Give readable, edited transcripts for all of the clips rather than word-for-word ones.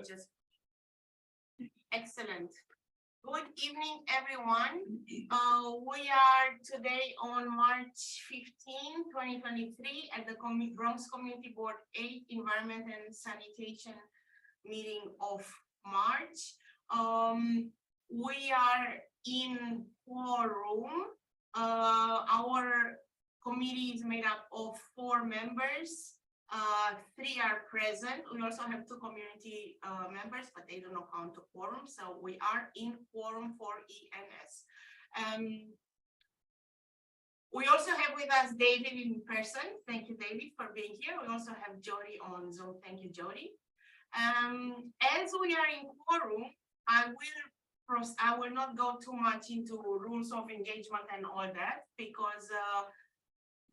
just excellent. Good evening, everyone. We are today on March 15, 2023 at the Bronx Community Board 8 Environment and Sanitation meeting of March. We are in quorum. Our committee is made up of 4 members. 3 are present. We also have 2 community members, but they do not count to quorum. So we are in quorum for ENS. We also have with us David in person. Thank you, David, for being here. We also have Jody on Zoom. Thank you, Jody. As we are in quorum, I will not go too much into rules of engagement and all that, because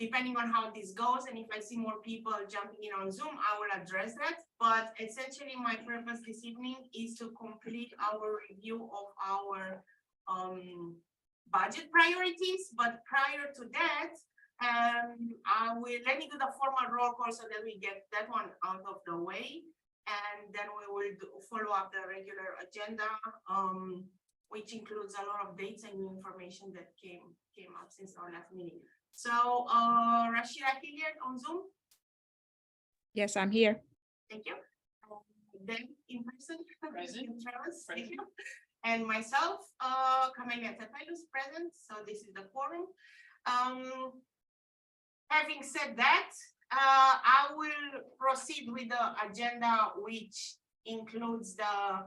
depending on how this goes, and if I see more people jumping in on Zoom, I will address that. But essentially, my purpose this evening is to complete our review of our budget priorities. But prior to that, let me do the formal roll call so that we get that one out of the way. And then we will follow up the regular agenda, which includes a lot of dates and new information that came up since our last meeting. So, Rashida here on Zoom? Yes, I'm here. Thank you. Then in person, Present. Travis, thank you. And myself, Camelia Tepelus, present. So this is the quorum. Having said that, I will proceed with the agenda, which includes the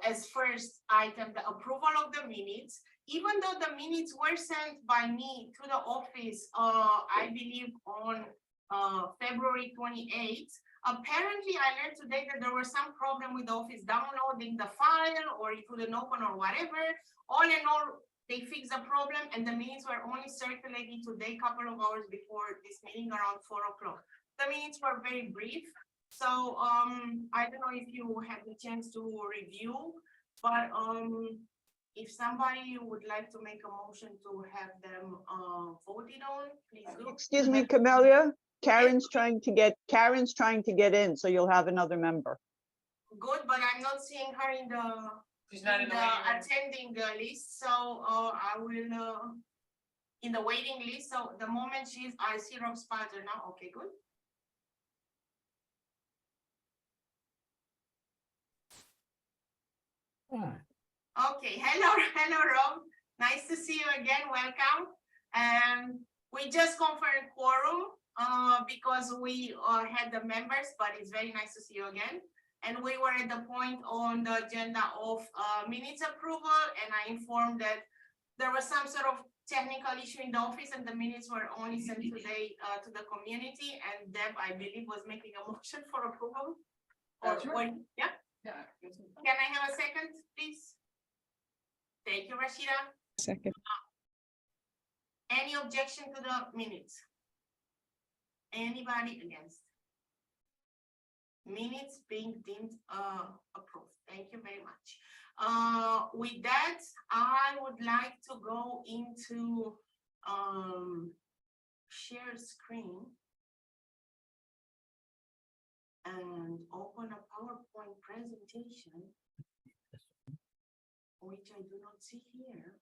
as first item, the approval of the minutes. Even though the minutes were sent by me to the office, I believe on February 28th, apparently I learned today that there was some problem with the office downloading the file, or it wouldn't open or whatever. All in all, they fixed the problem and the minutes were only circulated today, a couple of hours before this meeting around 4 o'clock. The minutes were very brief. So I don't know if you had the chance to review, but if somebody would like to make a motion to have them voted on, please do. Excuse me, Camelia, Karen's trying to get in, so you'll have another member. Good, but I'm not seeing her in the She's not in the attending list, so I will in the waiting list. So the moment I see Rob Sparter now. Okay, good. Okay, hello Rob. Nice to see you again. Welcome. We just confirmed quorum because we had the members, but it's very nice to see you again. And we were at the point on the agenda of minutes approval, and I informed that there was some sort of technical issue in the office and the minutes were only sent today to the community, and Deb, I believe, was making a motion for approval. Yeah? Yeah. Can I have a second, please? Thank you, Rashida. Second. Any objection to the minutes? Anybody against? Minutes being deemed approved. Thank you very much. With that, I would like to go into share screen and open a PowerPoint presentation, which I do not see here.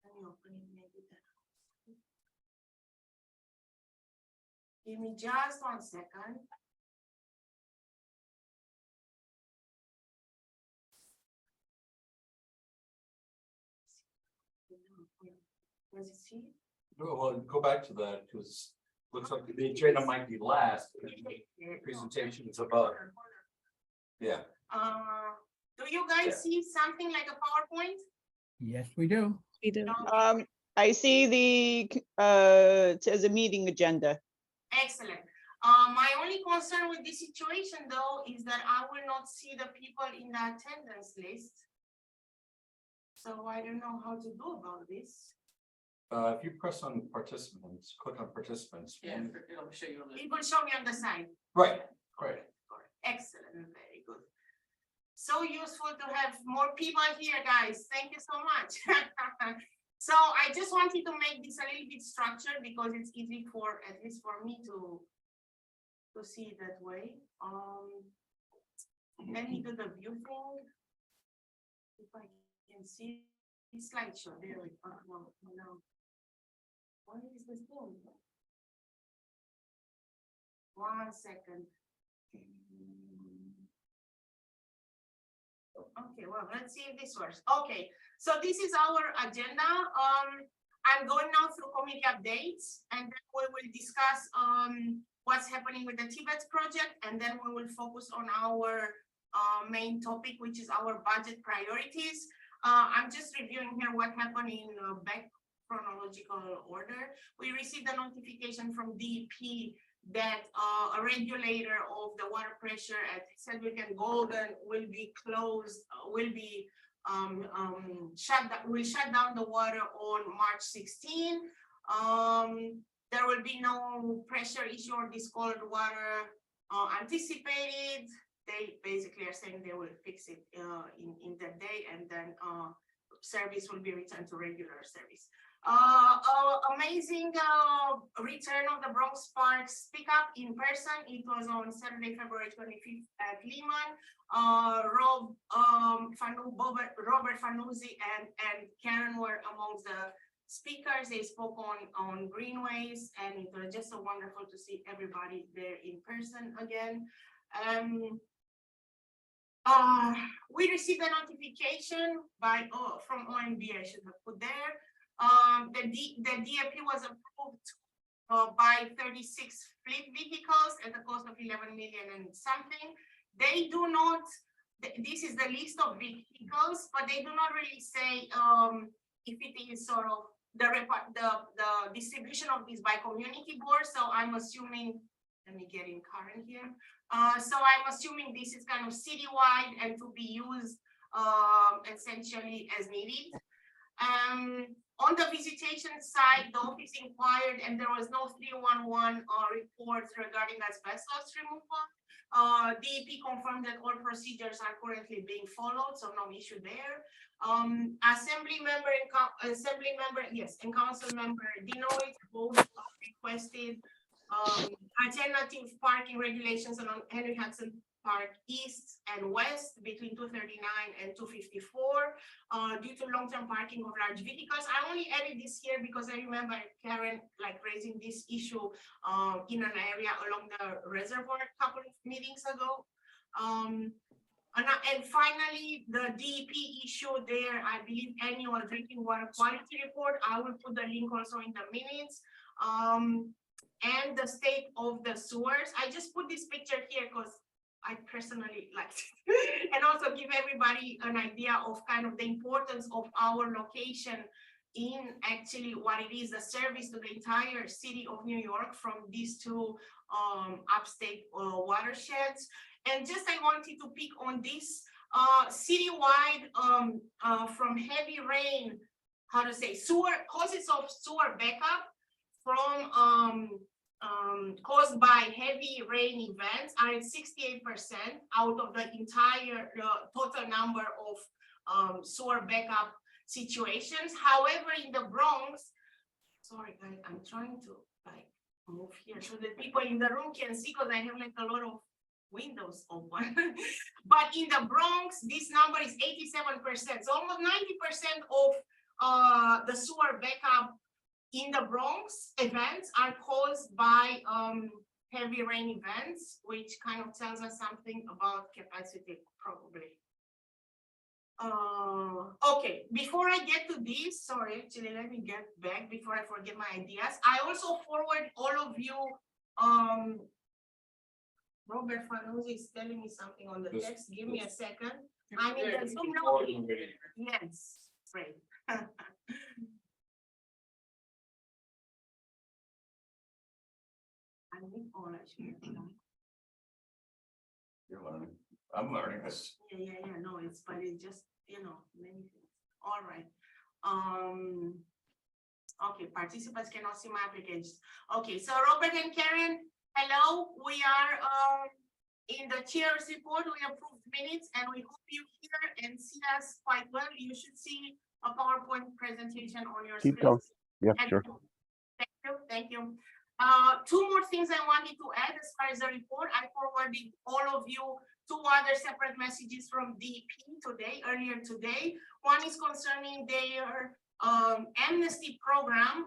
Let me open it, maybe that. Give me just 1 second. Does it see? Well, go back to that, because looks like the agenda might be last. Presentation is above. Yeah. Do you guys see something like a PowerPoint? Yes, we do. We do. I see it says a meeting agenda. Excellent. My only concern with this situation, though, is that I will not see the people in the attendance list. So I don't know how to do about this. If you press on participants, click on participants. Yeah, it'll show you. It will show me on the side. Right, great. Excellent, very good. So useful to have more people here, guys. Thank you so much. So I just wanted to make this a little bit structured because it's easy for, at least for me, to to see it that way. Let me do the view thing. If I can see slideshow, there we go. No. What is this thing? 1 second. Okay, well, let's see if this works. Okay, so this is our agenda. I'm going now through committee updates, and then we will discuss what's happening with the Tibet project, and then we will focus on our main topic, which is our budget priorities. I'm just reviewing here what happened in back chronological order. We received a notification from DEP that a regulator of the water pressure at Sedgwick and Golden will be closed, will shut down the water on March 16. There will be no pressure issue or discolored water anticipated. They basically are saying they will fix it in that day, and then service will be returned to regular service. Amazing return of the Bronx Parks pickup in person. It was on Saturday, February 25th at Lehman. Robert Fanuzzi and Karen were amongst the speakers. They spoke on greenways, and it was just so wonderful to see everybody there in person again. We received a notification from OMB, I should have put there. The DAP was approved by 36 fleet vehicles at the cost of 11 million and something. They do not, this is the list of vehicles, but they do not really say if it is sort of the distribution of this by community board. So I'm assuming, let me get in current here. So I'm assuming this is kind of citywide and to be used essentially as needed. On the visitation side, the office inquired and there was no 311 reports regarding asbestos removal. DEP confirmed that all procedures are currently being followed, so no issue there. Assembly member and council member Dinoit both requested alternative parking regulations on Henry Hudson Park East and West between 239 and 254 due to long-term parking of large vehicles. I only added this here because I remember Karen raising this issue in an area along the reservoir a couple of meetings ago. And finally, the DEP issue there, I believe, annual drinking water quality report. I will put the link also in the minutes. And the state of the sewers. I just put this picture here because I personally liked it and also give everybody an idea of kind of the importance of our location in actually what it is, a service to the entire city of New York from these two upstate watersheds. And just I wanted to pick on this citywide from heavy rain, causes of sewer backup from caused by heavy rain events are at 68% out of the entire total number of sewer backup situations. However, in the Bronx, sorry guys, I'm trying to move here so that people in the room can see because I have a lot of windows open. But in the Bronx, this number is 87%. So almost 90% of the sewer backup in the Bronx events are caused by heavy rain events, which kind of tells us something about capacity, probably. Okay, before I get to this, sorry, actually, let me get back before I forget my ideas. I also forward all of you, Robert Fanuzzi is telling me something on the text. Give me a second. I'm in the Zoom lobby. Yes, great. You're learning. I'm learning this. Yeah, no, but it's just, many things. All right. Okay, participants cannot see my applications. Okay, so Robert and Karen, hello. We are in the chair's report. We approved minutes and we hope you hear and see us quite well. You should see a PowerPoint presentation on your Keep screen. going. Yeah, sure. Thank you. Two more things I wanted to add as far as the report. I forwarded all of you two other separate messages from DEP today, earlier today. One is concerning their amnesty program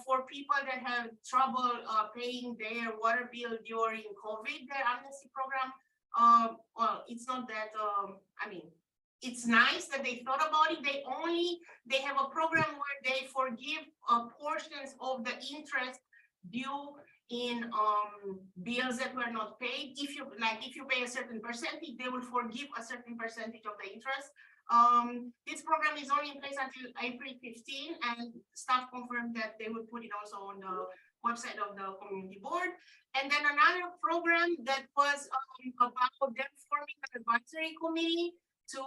for people that have trouble paying their water bill during COVID. Their amnesty program, well, it's not that, I mean, it's nice that they thought about it. They have a program where they forgive portions of the interest due in bills that were not paid. If you pay a certain percentage, they will forgive a certain percentage of the interest. This program is only in place until April 15, and staff confirmed that they will put it also on the website of the community board. And then another program that was about them forming an advisory committee to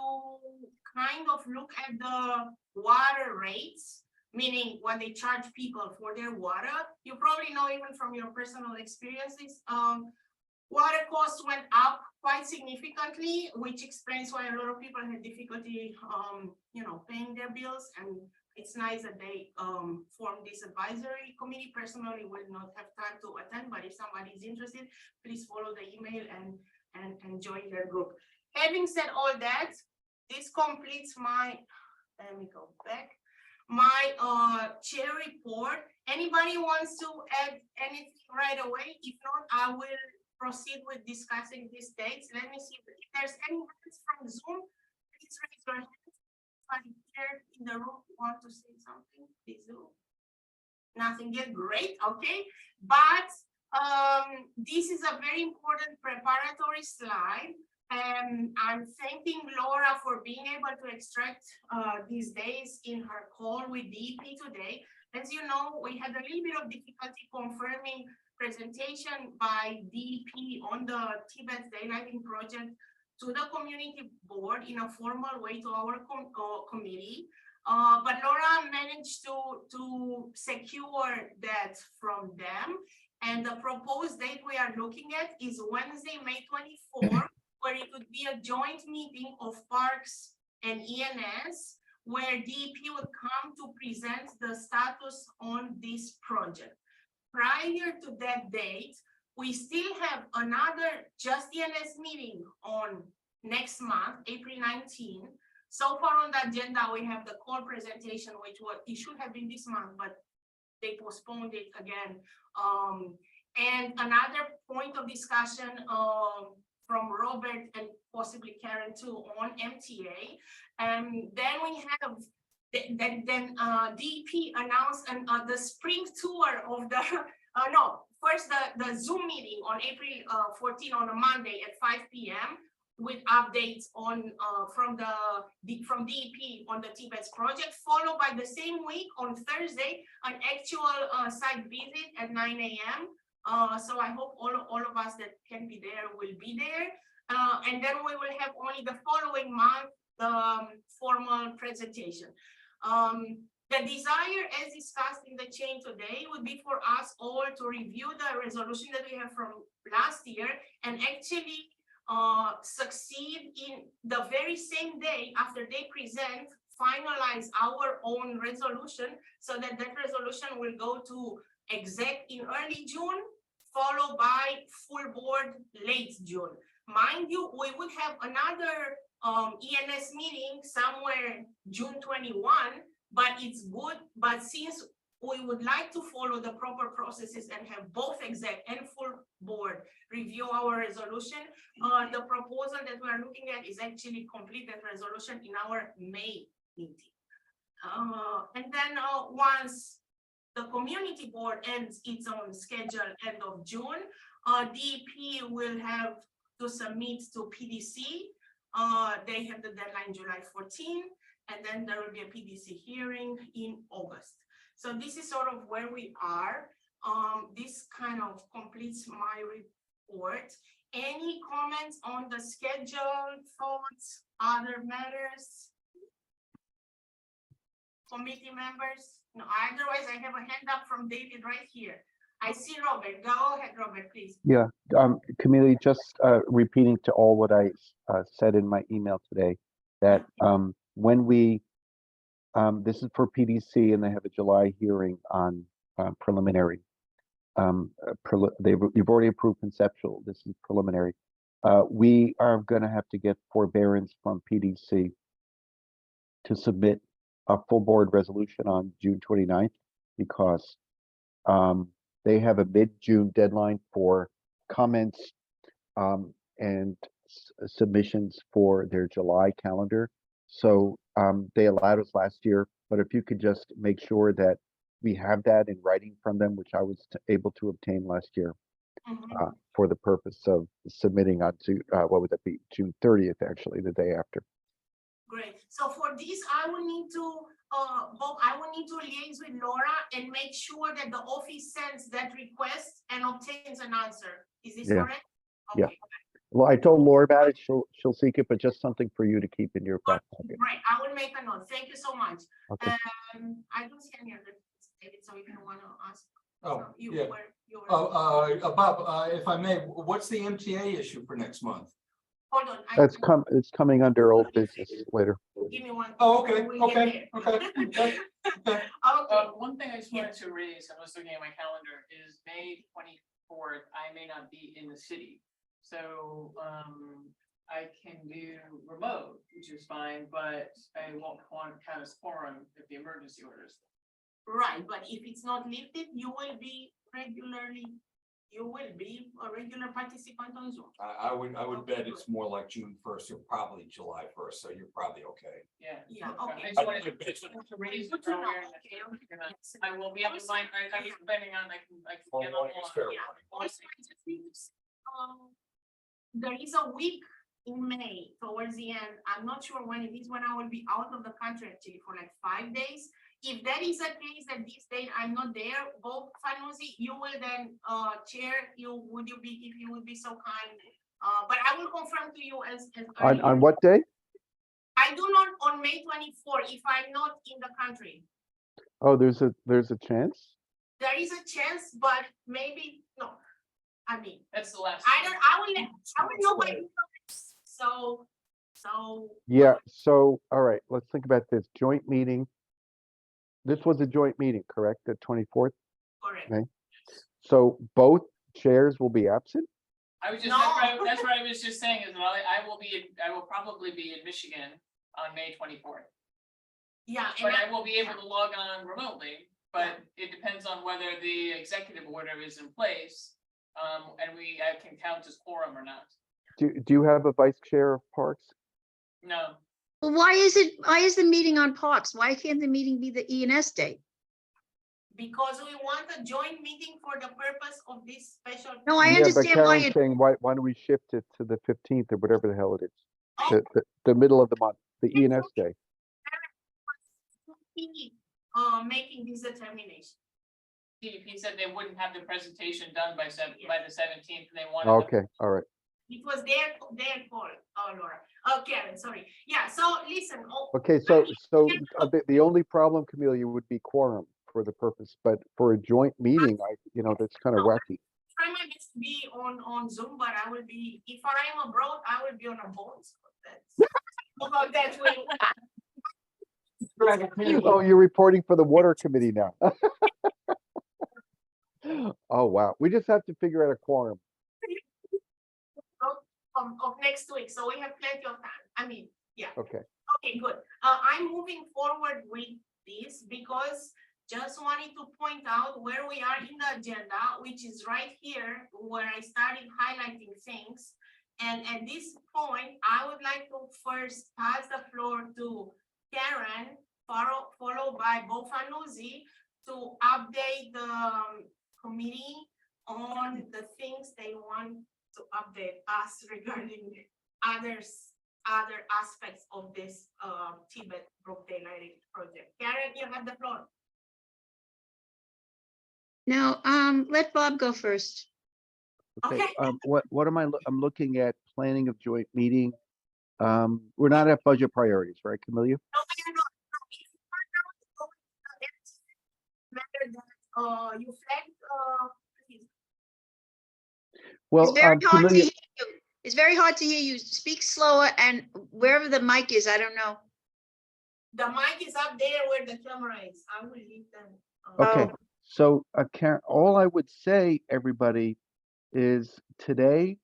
kind of look at the water rates, meaning what they charge people for their water. You probably know, even from your personal experiences, water costs went up quite significantly, which explains why a lot of people had difficulty, paying their bills. And it's nice that they formed this advisory committee. Personally, will not have time to attend, but if somebody is interested, please follow the email and join their group. Having said all that, this completes my, let me go back, my chair report. Anybody wants to add anything right away? If not, I will proceed with discussing these dates. Let me see if there's any hands from Zoom. Please raise your hand. Anybody here in the room want to say something? Please do. Nothing yet. Great. Okay. But this is a very important preparatory slide. And I'm thanking Laura for being able to extract these days in her call with DEP today. As you know, we had a little bit of difficulty confirming presentation by DEP on the Tibet Daylighting Project to the community board in a formal way to our committee. But Laura managed to secure that from them. And the proposed date we are looking at is Wednesday, May 24th. Where it would be a joint meeting of Parks and ENS, where DEP would come to present the status on this project. Prior to that date, we still have another Just ENS meeting on next month, April 19. So far on the agenda, we have the call presentation, it should have been this month, but they postponed it again. And another point of discussion from Robert and possibly Karen too on MTA. And then we have DEP announced the spring tour of the first the Zoom meeting on April 14 on a Monday at 5 p.m. with updates on from DEP on the Tibet's project, followed by the same week on Thursday an actual site visit at 9 a.m. So I hope all of us that can be there will be there. And then we will have only the following month the formal presentation. The desire, as discussed in the chain today, would be for us all to review the resolution that we have from last year and actually succeed in the very same day after they present, finalize our own resolution so that that resolution will go to exec in early June, followed by full board late June. Mind you, we would have another ENS meeting somewhere June 21, but it's good. But since we would like to follow the proper processes and have both exec and full board review our resolution, the proposal that we are looking at is actually complete that resolution in our May meeting. And then once the community board ends its own schedule end of June, DEP will have to submit to PDC. They have the deadline July 14, and then there will be a PDC hearing in August. So this is sort of where we are. This kind of completes my report. Any comments on the schedule, thoughts, other matters? Committee members? No, otherwise I have a hand up from David right here. I see Robert. Go ahead, Robert, please. Yeah, Camille, just repeating to all what I said in my email today, that when we, this is for PDC and they have a July hearing on preliminary. you've already approved conceptual, this is preliminary. We are gonna have to get forbearance from PDC to submit a full board resolution on June 29th because they have a mid-June deadline for comments and submissions for their July calendar. So they allowed us last year, but if you could just make sure that we have that in writing from them, which I was able to obtain last year Mhm. for the purpose of submitting on to, what would that be, June 30th, actually, the day after. Great. So for this, I will need to, Bob, I will need to liaise with Laura and make sure that the office sends that request and obtains an answer. Is this Yeah. correct? Yeah. Okay, Well, I told Laura about it, she'll seek it, but just something for you to keep in your back pocket. great. I will make a note. Thank you so much. Okay. I don't see any other, David, so if you want to ask. Oh, So you yeah. were- you were- Bob, if I may, what's the MTA issue for next month? Hold on. It's coming under old business later. Give me one. Oh, okay, We'll get okay, there. okay. Okay. Okay, One thing I just wanted to raise, I was looking at my calendar, is May 24th, I may not be in the city. So, I can do remote, which is fine, but I won't want to count as quorum if the emergency orders. right, but if it's not lifted, you will be a regular participant on Zoom. I would bet it's more like June 1st or probably July 1st, so you're probably okay. Yeah. Yeah, I okay. just wanted to raise Good it to know. earlier. Okay, okay. Yes. I will be able to find, I'm depending on, I can Well, get well, on. it's fair. Yeah, also, I just need to there is a week in May towards the end. I'm not sure when it is, when I will be out of the country actually for like 5 days. If that is the case, that this date I'm not there, Bob Fanuzi, you will then chair, would you be, if you would be so kind. But I will confirm to you as On early. what day? I do not on May 24 if I'm not in the country. Oh, there's a chance? There is a chance, but maybe no. I mean, That's the last. I will know by so. Yeah, so, all right, let's think about this joint meeting. This was a joint meeting, correct, the 24th? Correct. Okay. So both chairs will be absent? I was just, No. that's what I was just saying, is that I will probably be in Michigan on May 24th. Yeah, But and I will be able to log on remotely, but it depends on whether the executive order is in place. And I can count as quorum or not. Do you have a vice chair of parks? No, Well, why is the meeting on Parks? Why can't the meeting be the ENS day? because we want a joint meeting for the purpose of this special. No, I Yeah, but understand why Karen's it, saying, why don't we shift it to the 15th or whatever the hell it is? Oh. The middle of the month, the ENS day. Making this determination. he said they wouldn't have the presentation done by the 17th, and they wanted. Okay, all right. It was their call, Laura, Karen, sorry. Yeah, so listen. Okay, so the only problem, Camelia, would be quorum for the purpose, but for a joint meeting, that's kind of wacky. Try my best to be on Zoom, but I will be, if I am abroad, I will be on a boat. So that's way. Oh, you're reporting for the water committee now. Oh, wow. We just have to figure out a quorum. Of next week, so we have plenty of time. I mean, yeah. Okay. Okay, good. I'm moving forward with this because just wanted to point out where we are in the agenda, which is right here where I started highlighting things. And at this point, I would like to first pass the floor to Karen, followed by Bo Fanuzi, to update the committee on the things they want to update us regarding other aspects of this Tibet Brook Daylighting project. Karen, you have the floor. no, let Bob go first. Okay, Okay. what am I'm looking at planning of joint meeting. We're not at budget priorities, right, Camelia? No, we are not. No, if you are not going to matter that you flagged, please. Well, It's very hard to Camelia, hear you. It's very hard to hear you. Speak slower and wherever the mic is, I don't know. The mic is up there where the camera is. I will leave them. okay, So, all I would say, everybody, is today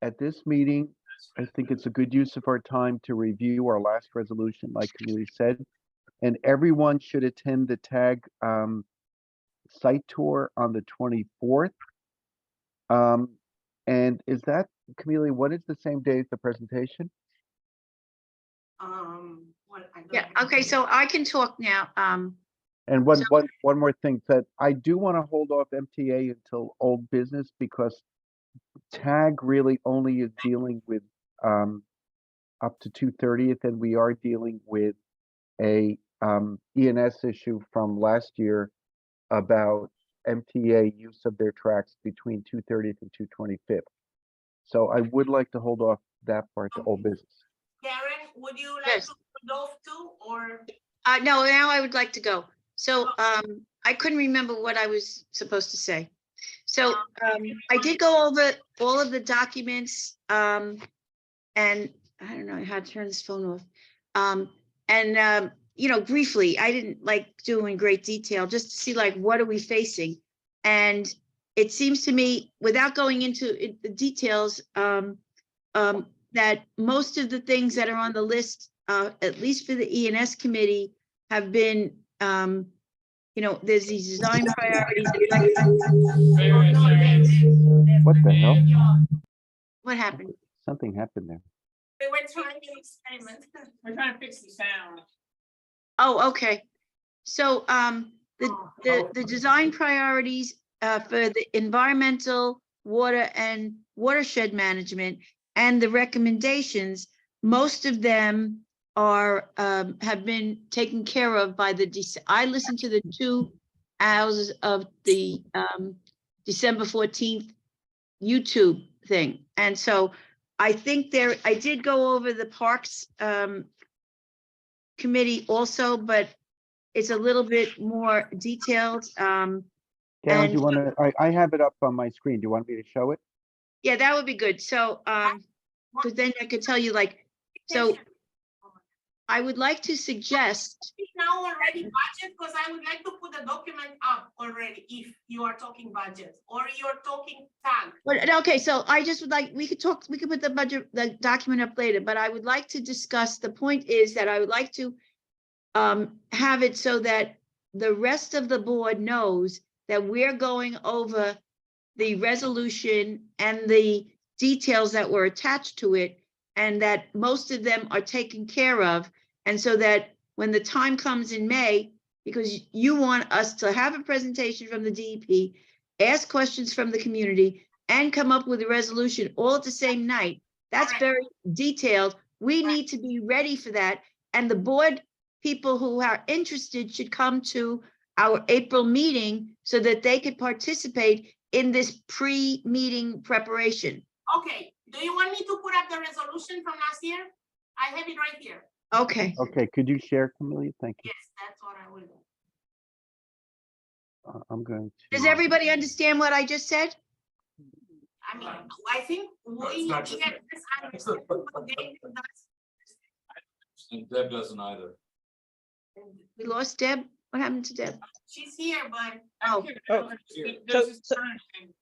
at this meeting, I think it's a good use of our time to review our last resolution, like Camille said. And everyone should attend the TAG site tour on the 24th. And is that, Camille, what is the same day as the presentation? Well, I don't Yeah, know. okay, so I can talk now. And one more thing, that I do want to hold off MTA until old business, because TAG really only is dealing with up to 2/30th, and we are dealing with a ENS issue from last year about MTA use of their tracks between 2/30th and 2/25th. So I would like to hold off that part to old business. Karen, would you like Yes. to put off too, or? No, now I would like to go. So, I couldn't remember what I was supposed to say. So, I did go over all of the documents, and I don't know how to turn this phone off. Briefly, I didn't like do in great detail, just to see like, what are we facing? And it seems to me, without going into the details, that most of the things that are on the list, at least for the ENS committee, have been, there's these design priorities. What the hell? What happened? Something happened there. We were trying an experiment. We're trying to fix the sound. Oh, okay. So, the design priorities, for the environmental, water and watershed management, and the recommendations, most of them are, have been taken care of by I listened to the 2 hours of the, December 14th YouTube thing. And so I think I did go over the Parks, committee also, but it's a little bit more detailed. Karen, do you And- want to, I have it up on my screen. Do you want me to show it? Yeah, that would be good. So, because then I could tell you like, so I would like to suggest, Now already budget, because I would like to put the document up already, if you are talking budget, or you're talking tag. okay, so I just would like, we could put the budget, the document up later, but I would like to discuss, the point is that I would like to have it so that the rest of the board knows that we're going over the resolution and the details that were attached to it, and that most of them are taken care of. And so that when the time comes in May, because you want us to have a presentation from the DEP, ask questions from the community, and come up with a resolution all at the same night, that's Correct. very detailed. We need to be ready for that. And the board people who are interested should come to our April meeting so that they could participate in this pre-meeting preparation. Okay, do you want me to put up the resolution from last year? I have it right here. Okay. Okay, could you share, Camille? Thank you. Yes, that's what I will do. I'm going to. Does everybody understand what I just said? I mean, I think we not get just- this understanding, but David does. And Deb doesn't either. We lost Deb. What happened to Deb? She's here, but. Oh. So,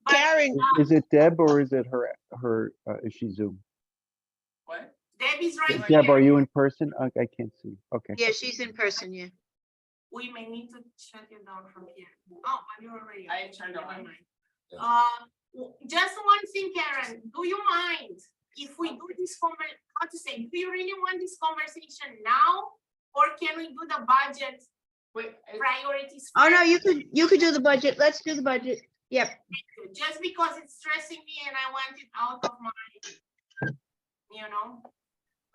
Karen, Is it Deb or is it her, is she Zoom? What? Debbie's right Deb, are here. you in person? I can't see. Okay. Yeah, she's in person, yeah. We may need to shut you down from here. Oh, but you're already. I turned on. Never mind. Just one thing, Karen, do you mind if we do this do you really want this conversation now? Or can we do the budget Wait, priorities? Oh, no, first? you could do the budget. Let's do the budget. Yep. Just because it's stressing me and I want it out of my, you know?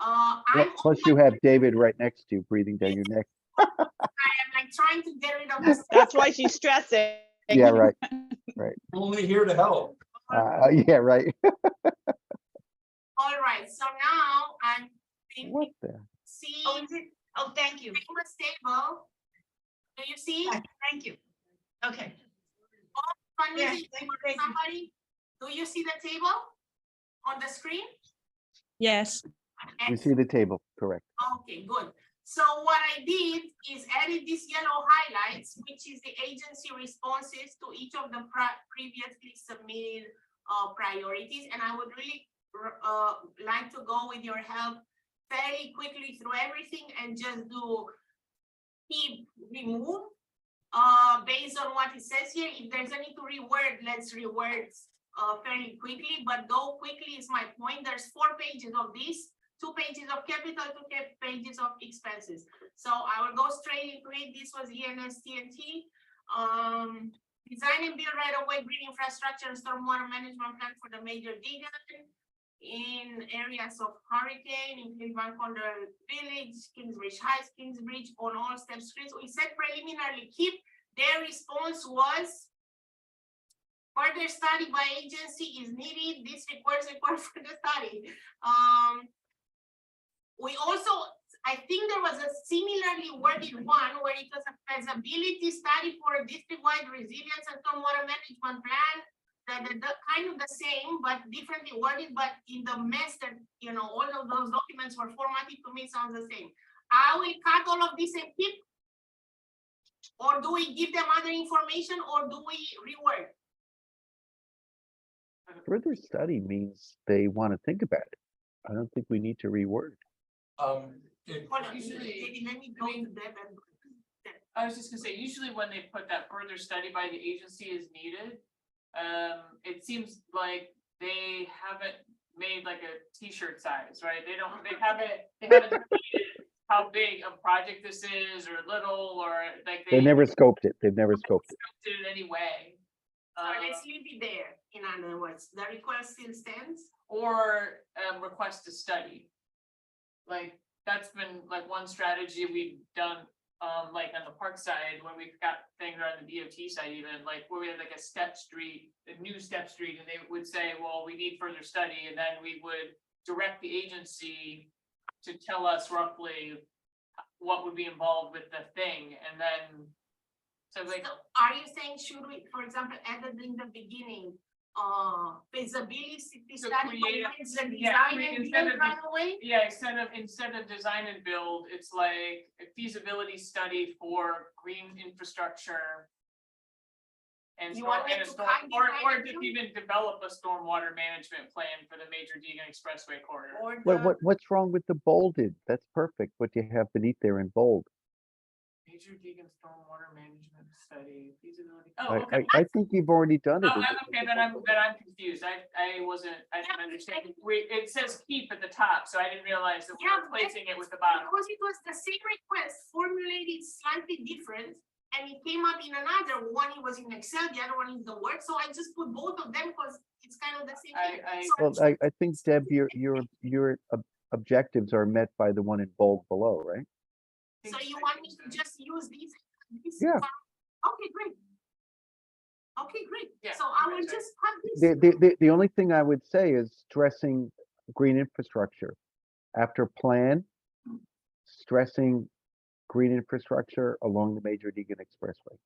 I'm Plus you have David right next to you, breathing down your neck. I'm like trying to get rid of this. that's why she's stressing. Yeah, right. Only here to help. Yeah, right. All right, so now I'm thinking, What the? see, Oh, is it? Oh, thank you. famous table. Do you see? Thank you. Okay. Can you Yeah, see thank you. somebody? Do you see the table on the screen? Yes. We see the table, correct. Okay, good. So what I did is added these yellow highlights, which is the agency responses to each of the previously submitted priorities. And I would really like to go with your help fairly quickly through everything and just do keep, remove, based on what it says here. If there's any to reword, let's reword fairly quickly, but go quickly is my point. There's 4 pages of this, 2 pages of capital, 2 pages of expenses. So I will go straight into it. This was ENS TNT. Design and build right of way green infrastructure and stormwater management plan for the major digger in areas of hurricane, including Vancouver Village, Kingsbridge Heights, Kingsbridge on all steps streets. We said preliminarily keep. Their response was further study by agency is needed. This requires further study. We also, I think there was a similarly worded one where it was a feasibility study for a district-wide resilience and stormwater management plan. The kind of the same, but differently worded, but in the master, you know, all of those documents were formatted to me, sounds the same. I will cut all of this and keep, or do we give them other information, or do we reword? Further study means they want to think about it. I don't think we need to reword. Hold on, Usually, let me go to them and. I was just gonna say, usually when they put that further study by the agency is needed, it seems like they haven't made like a t-shirt size, right? They haven't decided how big a project this is or little, or like They never scoped it. They've never scoped it. scoped it in any way. So let's leave it there, in other words, the request still stands. Or request to study. Like, that's been like one strategy we've done, like on the park side, when we've got things on the DOT side even, like where we had like a step street, a new step street, and they would say, well, we need further study, and then we would direct the agency to tell us roughly what would be involved with the thing, and then, so like, So are you saying, should we, for example, added in the beginning, feasibility So study, create a- it's the yeah, design and instead build of right away? yeah, instead of design and build, it's like a feasibility study for green infrastructure. And You storm, want me and a to storm, cut or design and just build? even develop a stormwater management plan for the major Deegan Expressway corridor. Or What's wrong with the bolded? That's perfect. What you have beneath there in bold. Major Deegan stormwater management study feasibility. I, Oh, okay. I think you've already done it. Oh, okay, then I'm confused. I didn't understand. It says keep at the top, so I didn't realize that we Yeah, were replacing it with the bottom. Because it was the same request formulated slightly different, and it came up in another one. It was in Excel, the other one is the Word. So I just put both of them because it's kind of the same thing. Well, I think Deb, your objectives are met by the one in bold below, right? So you want me to just use these? Yeah. Okay, great. Okay, great. Yeah, So I okay, will so- just cut this. The only thing I would say is stressing green infrastructure. After plan, stressing green infrastructure along the major Deegan Expressway.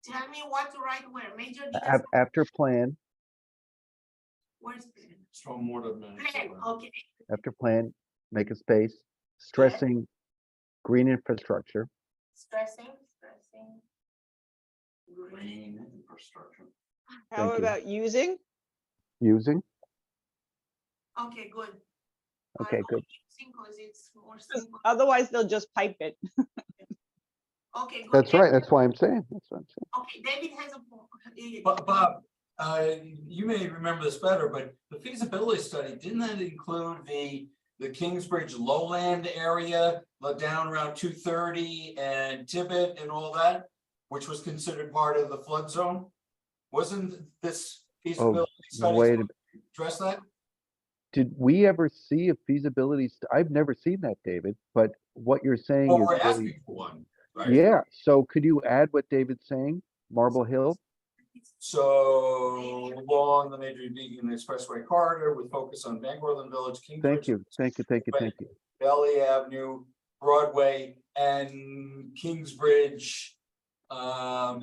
Tell me what to write where, major. After plan, Where's Stormwater plan? management. Okay, after plan, make a space, stressing green infrastructure. stressing. Green infrastructure. How Thank you. about using? Using, Okay, good. okay, good. Because it's more simple. Otherwise, they'll just pipe it. Okay, good. That's right, that's why I'm saying, that's what I'm saying. Okay, David has a. But Bob, you may remember this better, but the feasibility study, didn't that include the Kingsbridge lowland area, down around 230 and Tibbet and all that, which was considered part of the flood zone? Wasn't this feasibility study wait a supposed to address that? Did we ever see a feasibility? I've never seen that, David, but what you're saying Well, is we're really, asking for one, right? yeah, so could you add what David's saying? Marble Hill? So along the major Deegan Expressway corridor with focus on Van Cortlandt Village, Thank Kingsbridge, you, thank you, thank you, thank you. Valley Avenue, Broadway, and Kingsbridge. No,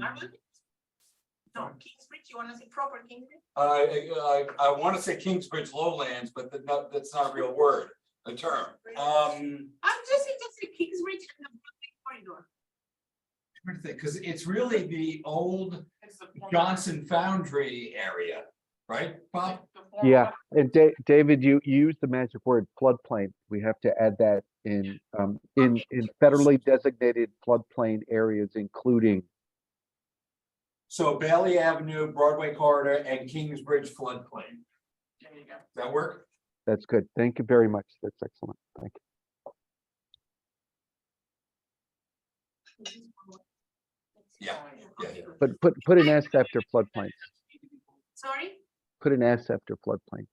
Kingsbridge, you wanna say proper Kingsbridge? I want to say Kingsbridge Lowlands, but that's not a real word, a term. I'm just Kingsbridge and the Broadway corridor. Because it's really the old It's the former- Johnson Foundry area, right, Bob? the former- Yeah, and David, you used the magic word floodplain. We have to add that in federally designated floodplain areas, including, So Bailey Avenue, Broadway corridor, and Kingsbridge floodplain. There you go. Does that work? that's good. Thank you very much. That's excellent. Thank you. Yeah, yeah, yeah. But put an S after floodplains. Sorry? Put an S after floodplain.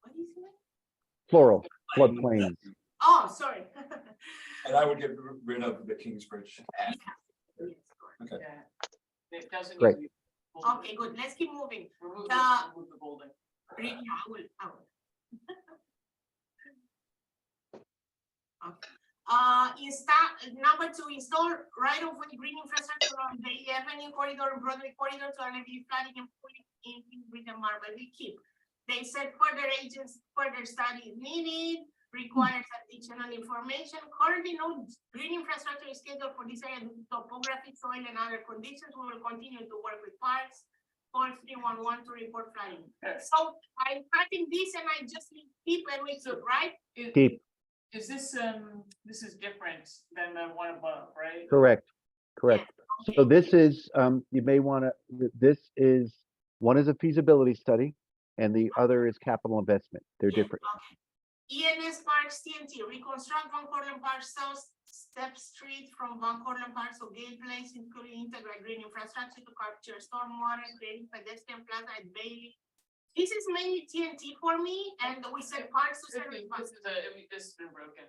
What is it? Plural, floodplains. Oh, sorry. And I would get rid of the Kingsbridge. Yes, Okay. Yeah. It doesn't. Great. need to be- Okay, good. Let's keep moving. Remove the bolding. Yeah, I will. Okay. Number 2, install right-of-way green infrastructure on Bay Avenue corridor and Broadway corridor to alleviate flooding and pooling in Kingsbridge and Marble. We keep. They said further study is needed, requires additional information. Currently, no green infrastructure is scheduled for this area due to topography, soil, and other conditions. We will continue to work with parks. Call 311 to report flooding. Okay. So I'm cutting this and I just need keep and we keep, right? Keep, Is this, this is different than the one above, right? correct, correct. So Okay. this is, you may want to, this is, one is a feasibility study and the other is capital investment. They're Yeah, different. okay. ENS Parks TNT, reconstruct Van Cortlandt Park South Step Street from Van Cortlandt Park to Gale Place, including integrate green infrastructure to capture stormwater, creating pedestrian plaza at Bailey. This is mainly TNT for me, and we said parks to This service. is this has been broken.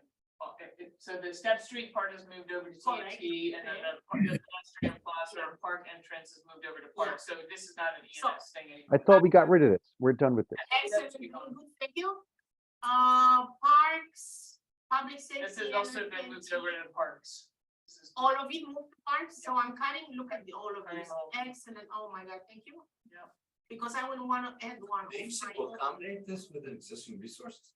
So the Step Street part has moved over to Correct. TNT, and then the pedestrian plaza or park entrance has moved over to park, so this is not an So- ENS thing I anymore. thought we got rid of this. We're done with this. Excellent, That's good, gone. good, thank you. Parks, public This safety. has also and been moved TNT. over to parks. This is- All of it moved to parks, so I'm cutting, look at all of Cutting this, all. excellent, oh my God, thank you. Yeah. Because I wouldn't want to add one. They of should my own. accommodate this with existing resources.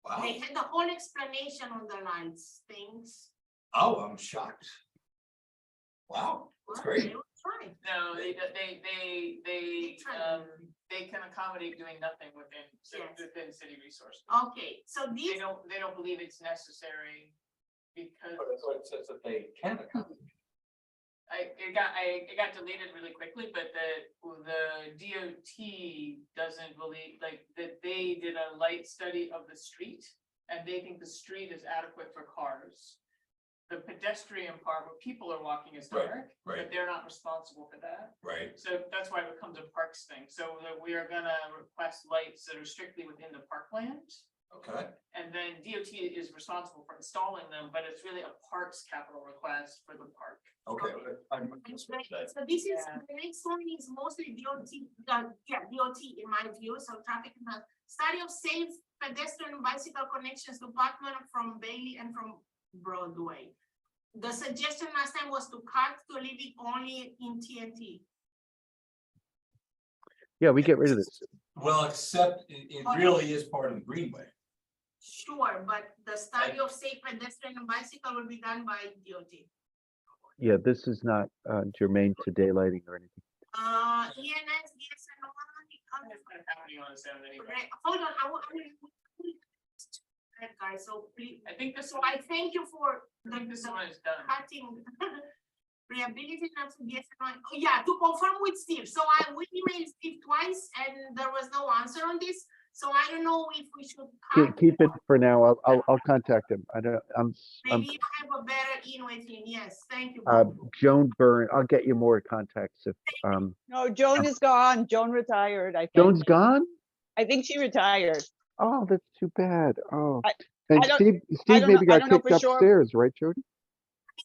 Wow, They had the whole explanation on the lights, things. oh, I'm shocked. Wow, that's Well, great. they were trying. No, tried. they can accommodate doing nothing within, Yes. within city resources. Okay, so They this, don't believe it's necessary because But that's what it says that they can accommodate. it got deleted really quickly, but the DOT doesn't believe, like, that they did a light study of the street. And they think the street is adequate for cars. The pedestrian part where people are walking is Right, dark, right. but they're not responsible for that. Right, So that's why it becomes a parks thing. So that we are gonna request lights that are strictly within the parkland. okay, And then DOT is responsible for installing them, but it's really a parks capital request for the park. okay. I'm. so this is, Yeah. the next one is mostly DOT, DOT in my view, so traffic and study of safe pedestrian and bicycle connections to Parkman from Bailey and from Broadway. The suggestion last time was to cut to leave it only in TNT. Yeah, we get rid of this. Well, except it really is part of the greenway. Sure, but the study of safe pedestrian and bicycle will be done by DOT. Yeah, this is not germane to daylighting or anything. ENS, And it's kind of happening on its own anyway. hold on, I will. Guys, so please, I think this so one, I thank you for I think this the one is done. cutting. Rehabilitation of yes, oh yeah, to confirm with Steve, so we emailed Steve twice and there was no answer on this, so I don't know if we should cut. Keep it for now. I'll contact him. I don't, I'm, Maybe you have a better in with him, yes, thank you. Joan Byrne, I'll get you more contacts if, No, Joan is gone. Joan retired, I think. Joan's gone? I think she retired. Oh, that's too bad. Oh. I- And I don't- Steve don't maybe know- I got don't know kicked for sure. upstairs, right, Jody?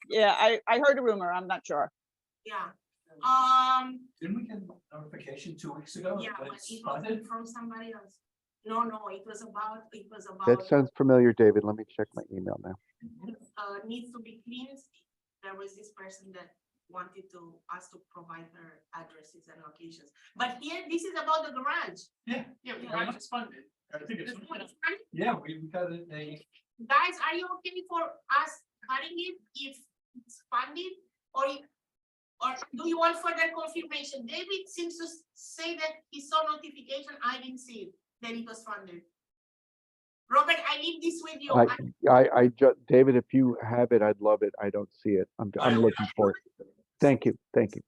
Yeah, I heard a rumor. I'm not sure. Yeah, Didn't we get notification 2 weeks ago? yeah, that but it's it funded? wasn't from somebody else. No, it was about, That sounds familiar, David. Let me check my email now. needs to be cleaned. There was this person that wanted us to provide her addresses and locations. But here, this is about the garage. Yeah, the garage is funded. I think This one is Yeah, we got it, Guys, are you okay for us cutting it if it's funded? Or do you want further confirmation? David seems to say that he saw notification. I didn't see it, that it was funded. Robert, I leave this with you. I just, David, if you have it, I'd love it. I don't see it. I'm looking for it. Thank you, thank you.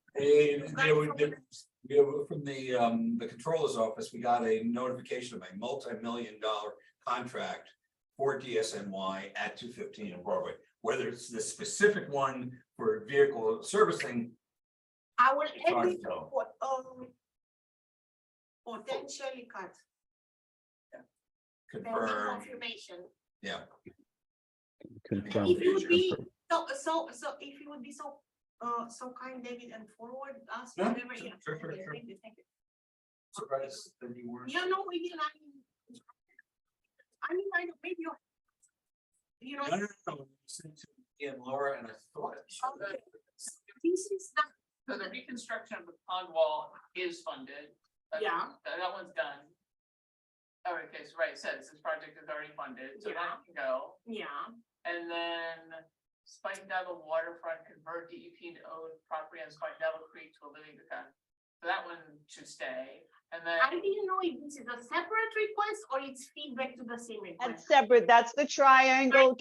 From the controller's office, we got a notification of a multi-million-dollar contract for DSNY at 215 in Broadway. Whether it's the specific one for vehicle servicing, I will hard edit to tell. what, potentially cut. Pending confirm, confirmation. yeah. Confirm. If you would be, confirm. so if you would be so kind, David, and forward us Yeah, whatever. sure, Yeah, sure, thank you, sure. thank you, thank you. Surprised that you weren't. Yeah, no, we didn't, I mean, I know, maybe you know. No, no, no, you sent to me and Laura, and I thought. Okay. This is the, So the reconstruction of the pond wall is funded. Yeah. That one's done. Oh, okay, so right, it says this project is already funded, so Yeah. that can go. yeah, And then Spike Devil waterfront convert DEP to own property on Spike Devil Creek to a living defense. So that one should stay. And then. I didn't know if this is a separate request or it's feedback to the same That's request. separate. That's the triangle.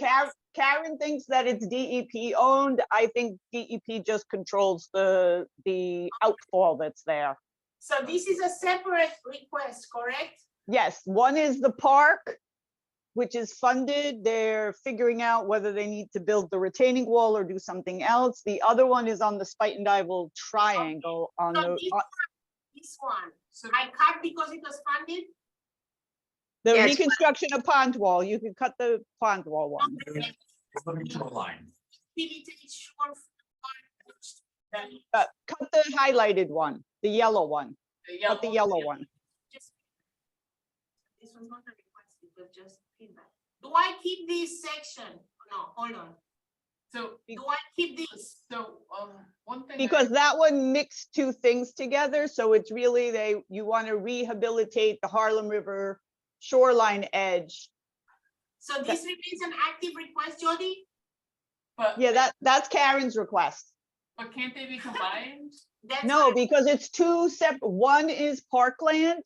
Karen thinks that it's DEP owned. I think DEP just controls the outfall that's there. So this is a separate request, correct? Yes, one is the park, which is funded. They're figuring out whether they need to build the retaining wall or do something else. The other one is on the Spite and Dival triangle on So the, this one, I cut because it was funded. the Yes. reconstruction of pond wall. You can cut the pond wall one. Let me draw a line. Facilitate shore front. Cut the highlighted one, the yellow one, cut the yellow one. Just- This was not a request, it was just feedback. Do I keep this section? No, hold on. So, Do I keep this? so, one thing. Because that one mixed two things together, so it's really you want to rehabilitate the Harlem River shoreline edge. So this remains an active request, Jody? But, Yeah, that's Karen's request. but can't they be combined? That's No, why- because it's two separate, one is parkland,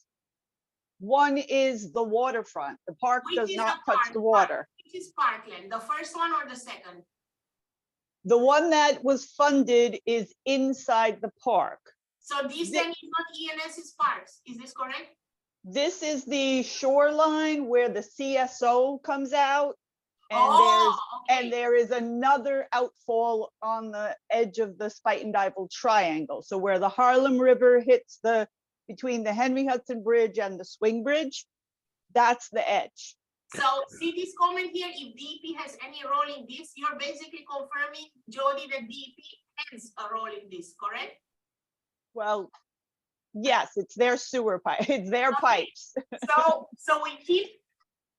one is the waterfront. The park Which does is not the touch park? the water. Which is Parkland, the first one or the second? The one that was funded is inside the park. So this then is not ENS's parks, is this correct? This is the shoreline where the CSO comes out. And Oh, okay. there is another outfall on the edge of the Spite and Dival triangle. So where the Harlem River hits between the Henry Hudson Bridge and the Swing Bridge, that's the edge. So see this comment here, if DEP has any role in this, you're basically confirming, Jody, that DEP has a role in this, correct? Well, yes, it's their sewer pipe, it's their pipes. So we keep,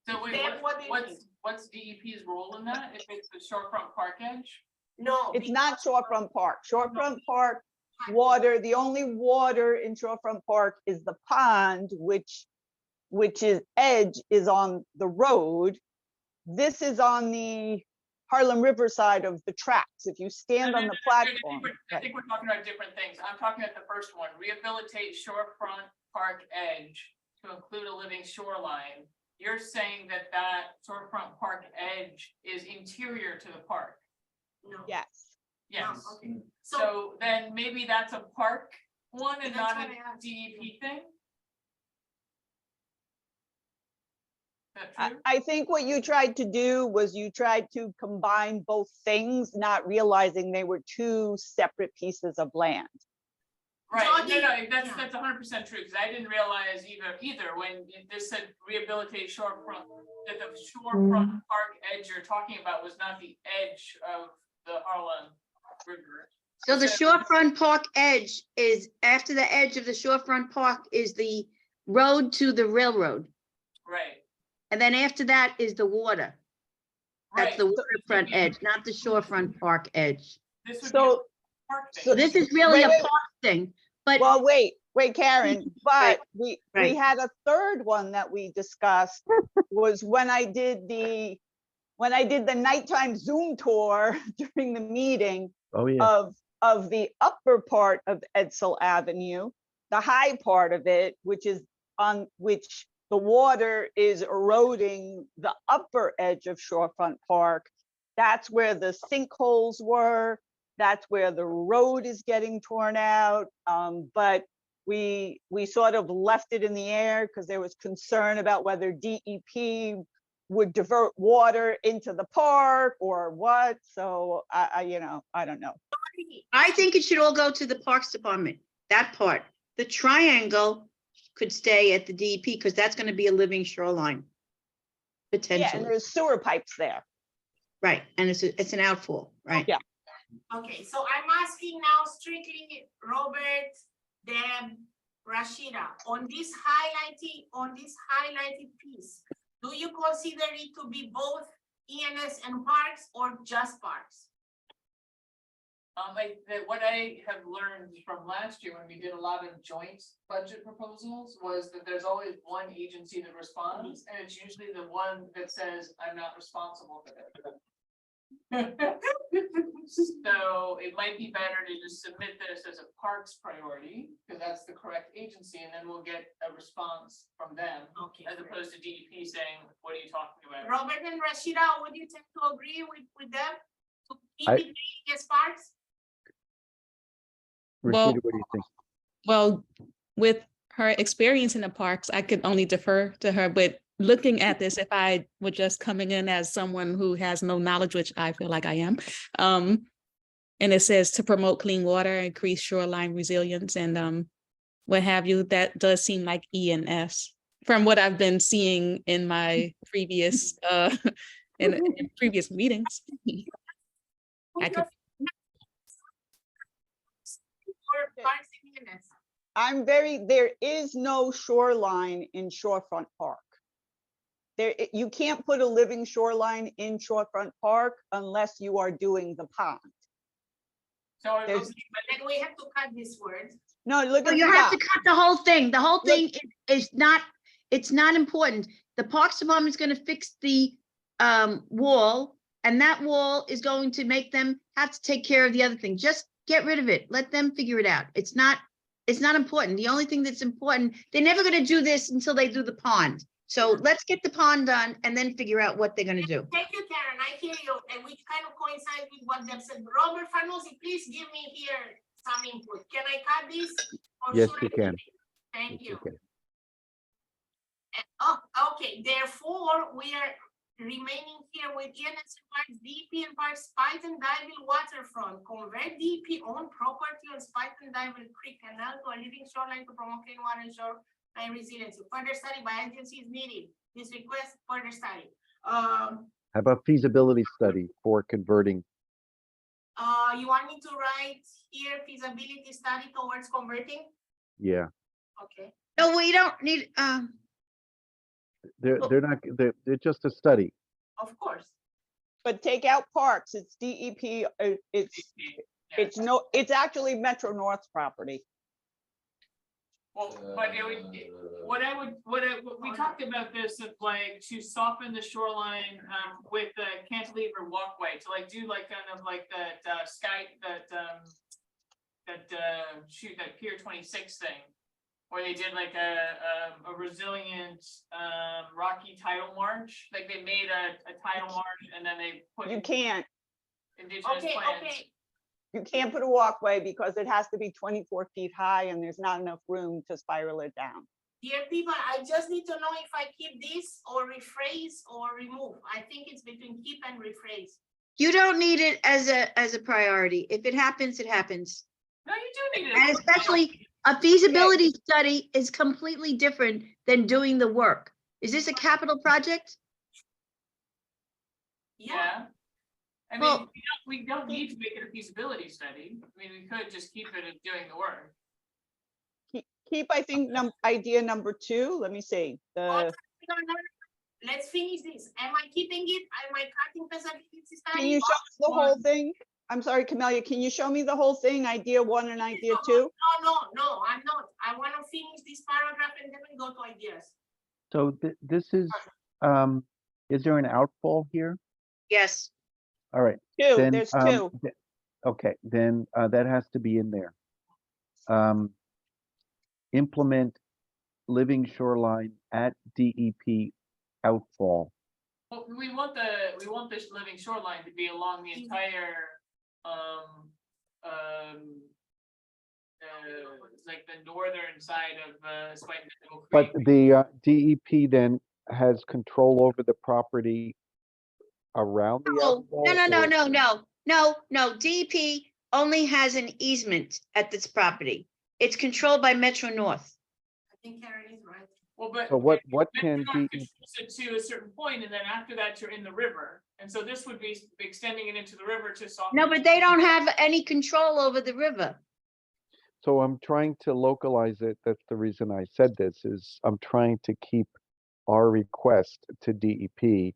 So wait, Then what do you think? what's DEP's role in that, if it's the shorefront park edge? no. It's not Shorefront Park. Shorefront Park because- water, the only water in Shorefront Park is the pond, which is edge is on the road. This is on the Harlem River side of the tracks. If you stand on the platform. I think we're talking about different things. I'm talking about the first one, rehabilitate shorefront park edge to include a living shoreline. You're saying that shorefront park edge is interior to the park? No. Yes. Yes. Okay. So, So then maybe that's a park one and That's not what a I asked. DEP thing? Is that I, true? I think what you tried to do was you tried to combine both things, not realizing they were two separate pieces of land. Right, Jody- no, yeah. that's 100% true, because I didn't realize either when this said rehabilitate shorefront, that the shorefront park edge you're talking about was not the edge of the Harlem River. So the So- shorefront park edge is, after the edge of the shorefront park is the road to the railroad. Right, And then after that is the water. That's right. the waterfront edge, not the shorefront park edge. This would be a So, park thing. So this is really a Wait, wait. park thing, but well, wait, Karen, Right, but we right. had a third one that we discussed was when I did the when I did the nighttime Zoom tour during the meeting Oh, yeah. of the upper part of Edsel Avenue, the high part of it, which is on which the water is eroding the upper edge of Shorefront Park. That's where the sinkholes were. That's where the road is getting torn out. But we sort of left it in the air because there was concern about whether DEP would divert water into the park or what. So I don't know. I think it should all go to the Parks Department, that part. The triangle could stay at the DEP because that's going to be a living shoreline. Yeah, and Potentially, there's sewer pipes there. right, and it's an outfall, right? Yeah. Okay, so I'm asking now strictly Robert, Deb, Rashida, on this highlighted piece, do you consider it to be both ENS and parks or just parks? What I have learned from last year when we did a lot of joint budget proposals was that there's always one agency that responds, and it's usually the one that says, I'm not responsible for that. So it might be better to just submit this as a parks priority, because that's the correct agency, and then we'll get a response from them. Okay. As opposed to DEP saying, what are you talking about? Robert and Rashida, would you tend to agree with them? To keep I- it being as parks? Well- Rashida, what do you think? Well, with her experience in the parks, I could only defer to her, but looking at this, if I were just coming in as someone who has no knowledge, which I feel like I am, and it says to promote clean water, increase shoreline resilience, and what have you, that does seem like ENS from what I've been seeing in my previous in previous meetings. I could, Or parks and ENS? There is no shoreline in Shorefront Park. You can't put a living shoreline in Shorefront Park unless you are doing the pond. So There's- But then we have to cut this word. No, look So at you the have to top. cut the whole thing. The whole Look- thing is not, it's not important. The Parks Department's gonna fix the wall, and that wall is going to make them have to take care of the other thing. Just get rid of it. Let them figure it out. It's not important. The only thing that's important, they're never gonna do this until they do the pond. So let's get the pond done and then figure out what they're gonna do. Thank you, Karen. I hear you, and which kind of coincides with what Deb said. Robert Fanosi, please give me here some input. Can I cut this? Or Yes, should you I can. keep it? Thank you. Okay. Oh, okay, therefore, we are remaining here with ENS and Parks, DEP and Parks, Spite and Diving Waterfront, convert DEP owned property on Spite and Diving Creek Canal to a living shoreline to promote clean water and shoreline resiliency. Further study by agencies needed. This request further study. How about feasibility study for converting? You want me to write here feasibility study towards converting? Yeah, Okay. No, we don't need, they're not, they're just a study. Of course. But take out parks, it's DEP, it's actually Metro North's property. Well, but it would, what we talked about this of like to soften the shoreline with the cantilever walkway to like do like kind of like that that Pier 26 thing. Where they did like a resilient rocky tidal marsh, like they made a tidal marsh and then they put You can't, indigenous Okay, plants. okay. you can't put a walkway because it has to be 24 feet high and there's not enough room to spiral it down. Dear people, I just need to know if I keep this or rephrase or remove. I think it's between keep and rephrase. you don't need it as a priority. If it happens, it happens. No, you do need it. And especially a feasibility study is completely different than doing the work. Is this a capital project? Yeah, I mean, Well- we don't need to make it a feasibility study. I mean, we could just keep it as doing the work. Keep, I think, idea number 2, let me see, no, let's finish this. Am I keeping it? Am I cutting feasibility study? can you show us the whole thing? I'm sorry, Camelia, can you show me the whole thing, idea 1 and idea 2? No, I'm not. I want to finish this paragraph and then we go to ideas. So this is there an outfall here? Yes, All right. Two, Then, there's two. Okay, then that has to be in there. Implement living shoreline at DEP outfall. Well, we want this living shoreline to be along the entire, like the northern side of, Spike Middle But Creek. the DEP then has control over the property around the no, outfall? no, DEP only has an easement at this property. It's controlled by Metro North. I think Karen is right. Well, but. So what Metro can North DEP, controls it to a certain point, and then after that, you're in the river. And so this would be extending it into the river to soften. No, but they don't have any control over the river. so I'm trying to localize it. That's the reason I said this, is I'm trying to keep our request to DEP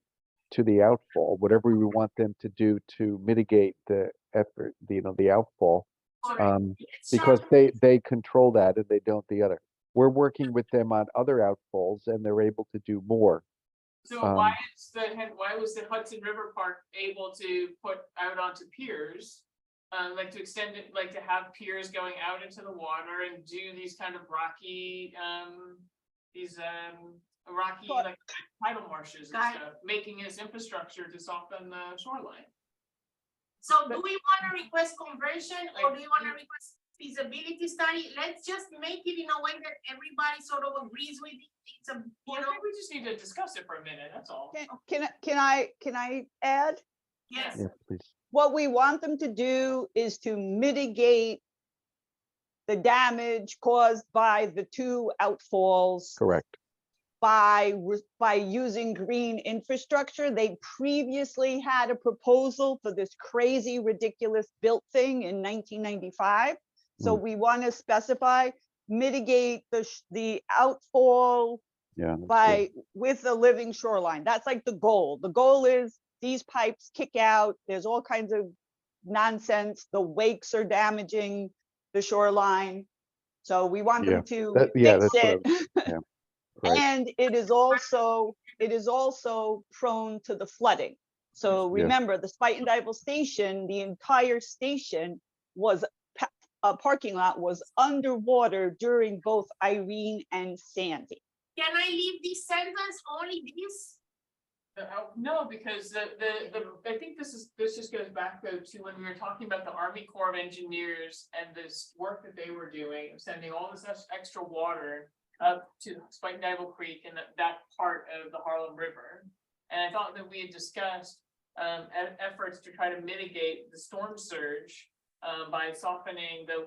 to the outfall, whatever we want them to do to mitigate the effort, the outfall. It's Because short. they control that and they don't the other. We're working with them on other outfalls and they're able to do more. So why was the Hudson River Park able to put out onto piers? Like to extend it, like to have piers going out into the water and do these kind of rocky, rocky But- like tidal marshes and Got it. stuff, making this infrastructure to soften the shoreline. So do we want to request conversion or do you want to request feasibility study? Let's just make it in a way that everybody sort of agrees with. It's a, Well, I think we just need to discuss it for a minute, that's all. Can I add? yes. Yeah, please. What we want them to do is to mitigate the damage caused by the two outfalls Correct. by using green infrastructure. They previously had a proposal for this crazy, ridiculous built thing in 1995. So we want to specify, mitigate the outfall Yeah. that's good. with the living shoreline. That's like the goal. The goal is these pipes kick out. There's all kinds of nonsense. The wakes are damaging the shoreline. So we want them to fix that's what I it. was, yeah. Right. And it is also prone to the flooding. So Yeah. remember, the Spite and Duyvil station, the entire station was a parking lot was underwater during both Irene and Sandy. Can I leave this sentence, only this? No, because I think this just goes back to when we were talking about the Army Corps of Engineers and this work that they were doing, of sending all this extra water up to Spike and Duyvil Creek and that part of the Harlem River. And I thought that we had discussed efforts to try to mitigate the storm surge by softening the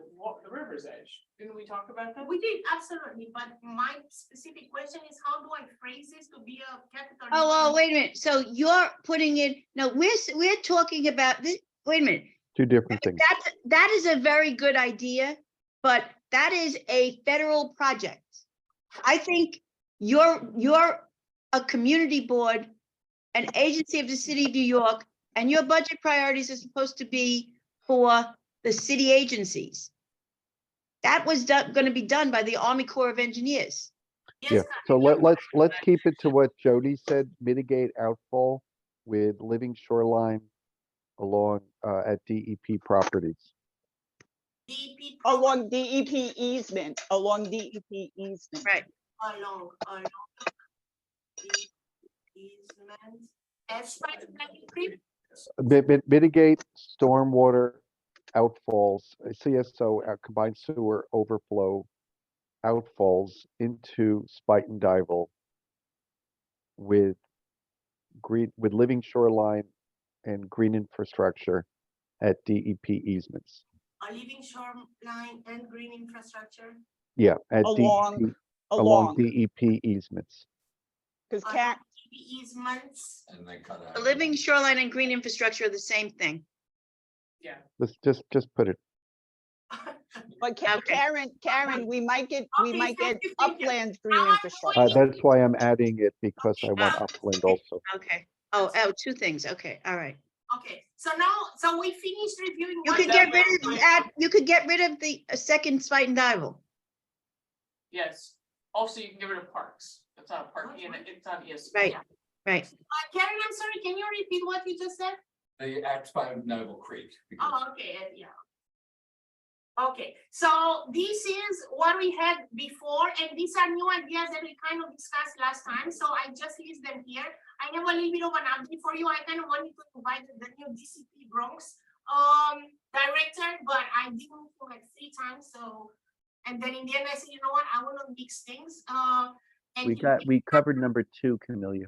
river's edge. Didn't we talk about that? We did, absolutely, but my specific question is how do I phrase this to be a capital? Oh, wait a minute. So you're putting in, no, we're talking about this, wait a minute. Two different things. That is a very good idea, but that is a federal project. I think you're a community board, an agency of the city of New York, and your budget priorities are supposed to be for the city agencies. That was going to be done by the Army Corps of Engineers. Yes, Yeah, so Karen. let's keep it to what Jody said, mitigate outfall with living shoreline along at DEP properties. DEP Along DEP easement, Right. along the easement. As Spike and Duyvil Creek. Mitigate stormwater outfalls, CSO, combined sewer overflow outfalls into Spite and Duyvil with living shoreline and green infrastructure at DEP easements. A living shoreline and green infrastructure. Yeah, at along, along DEP easements. because Along DEP easements. And then cut out. The living shoreline and green infrastructure are the same thing. Yeah. Let's just put it, but Okay. Karen, we might get Okay, thank you. upland green Now I'm infrastructure. that's why I'm adding it, because I want upland also. Okay. Oh, two things. Okay, all right. Okay, so now, so we finished reviewing. You what could the- get rid of that, you could get rid of the second Spite and Duyvil. Yes. Also, you can get rid of parks. It's not a park, it's on ES. Right. Right. Karen, I'm sorry, can you repeat what you just said? The acts by Noble Creek. because- Oh, okay, yeah. Okay, so this is what we had before, and these are new ideas that we kind of discussed last time, so I just list them here. I have a little bit of an update for you. I kind of wanted to invite the new DCP Bronx director, but I didn't meet him like 3 times, so. And then in the end, I said, you know what, I want to mix things. And We covered number 2, Camelia.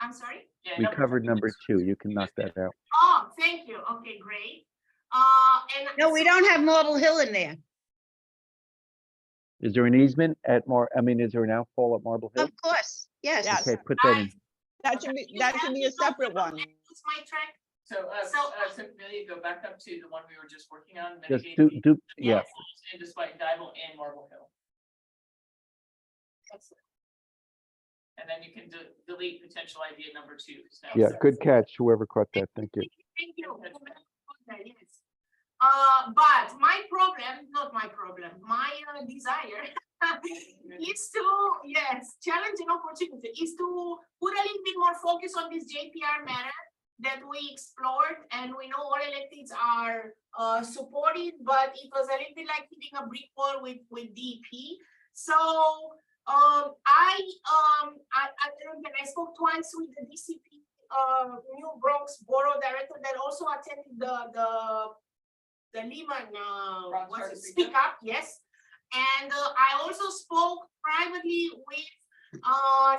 I'm sorry? Yeah, We number covered two number is- 2. You can knock that out. Oh, thank you. Okay, great. And No, we don't have Marble Hill in there. Is there an easement at is there an outfall at Marble Hill? Of course, yes. Yes. Okay, put that in. That should be a separate one. It's my track. So, So- so Amelia, go back up to the one we were just working on. Just mitigate yeah. And despite Dibble and Marble Hill. And then you can delete potential idea number 2. 'cause now Yeah, it's- good catch, whoever caught that. Thank you. Thank you. Yes. But my problem, not my problem, my desire is to, yes, challenge and opportunity is to put a little bit more focus on this JPR matter that we explored, and we know all electeds are supported, but it was a little bit like hitting a brick wall with DP. So I spoke twice with the DCP New Bronx Borough Director that also attended the Lehman Bronx what's Heart it, Speak Speak Up, yes. And I also spoke privately with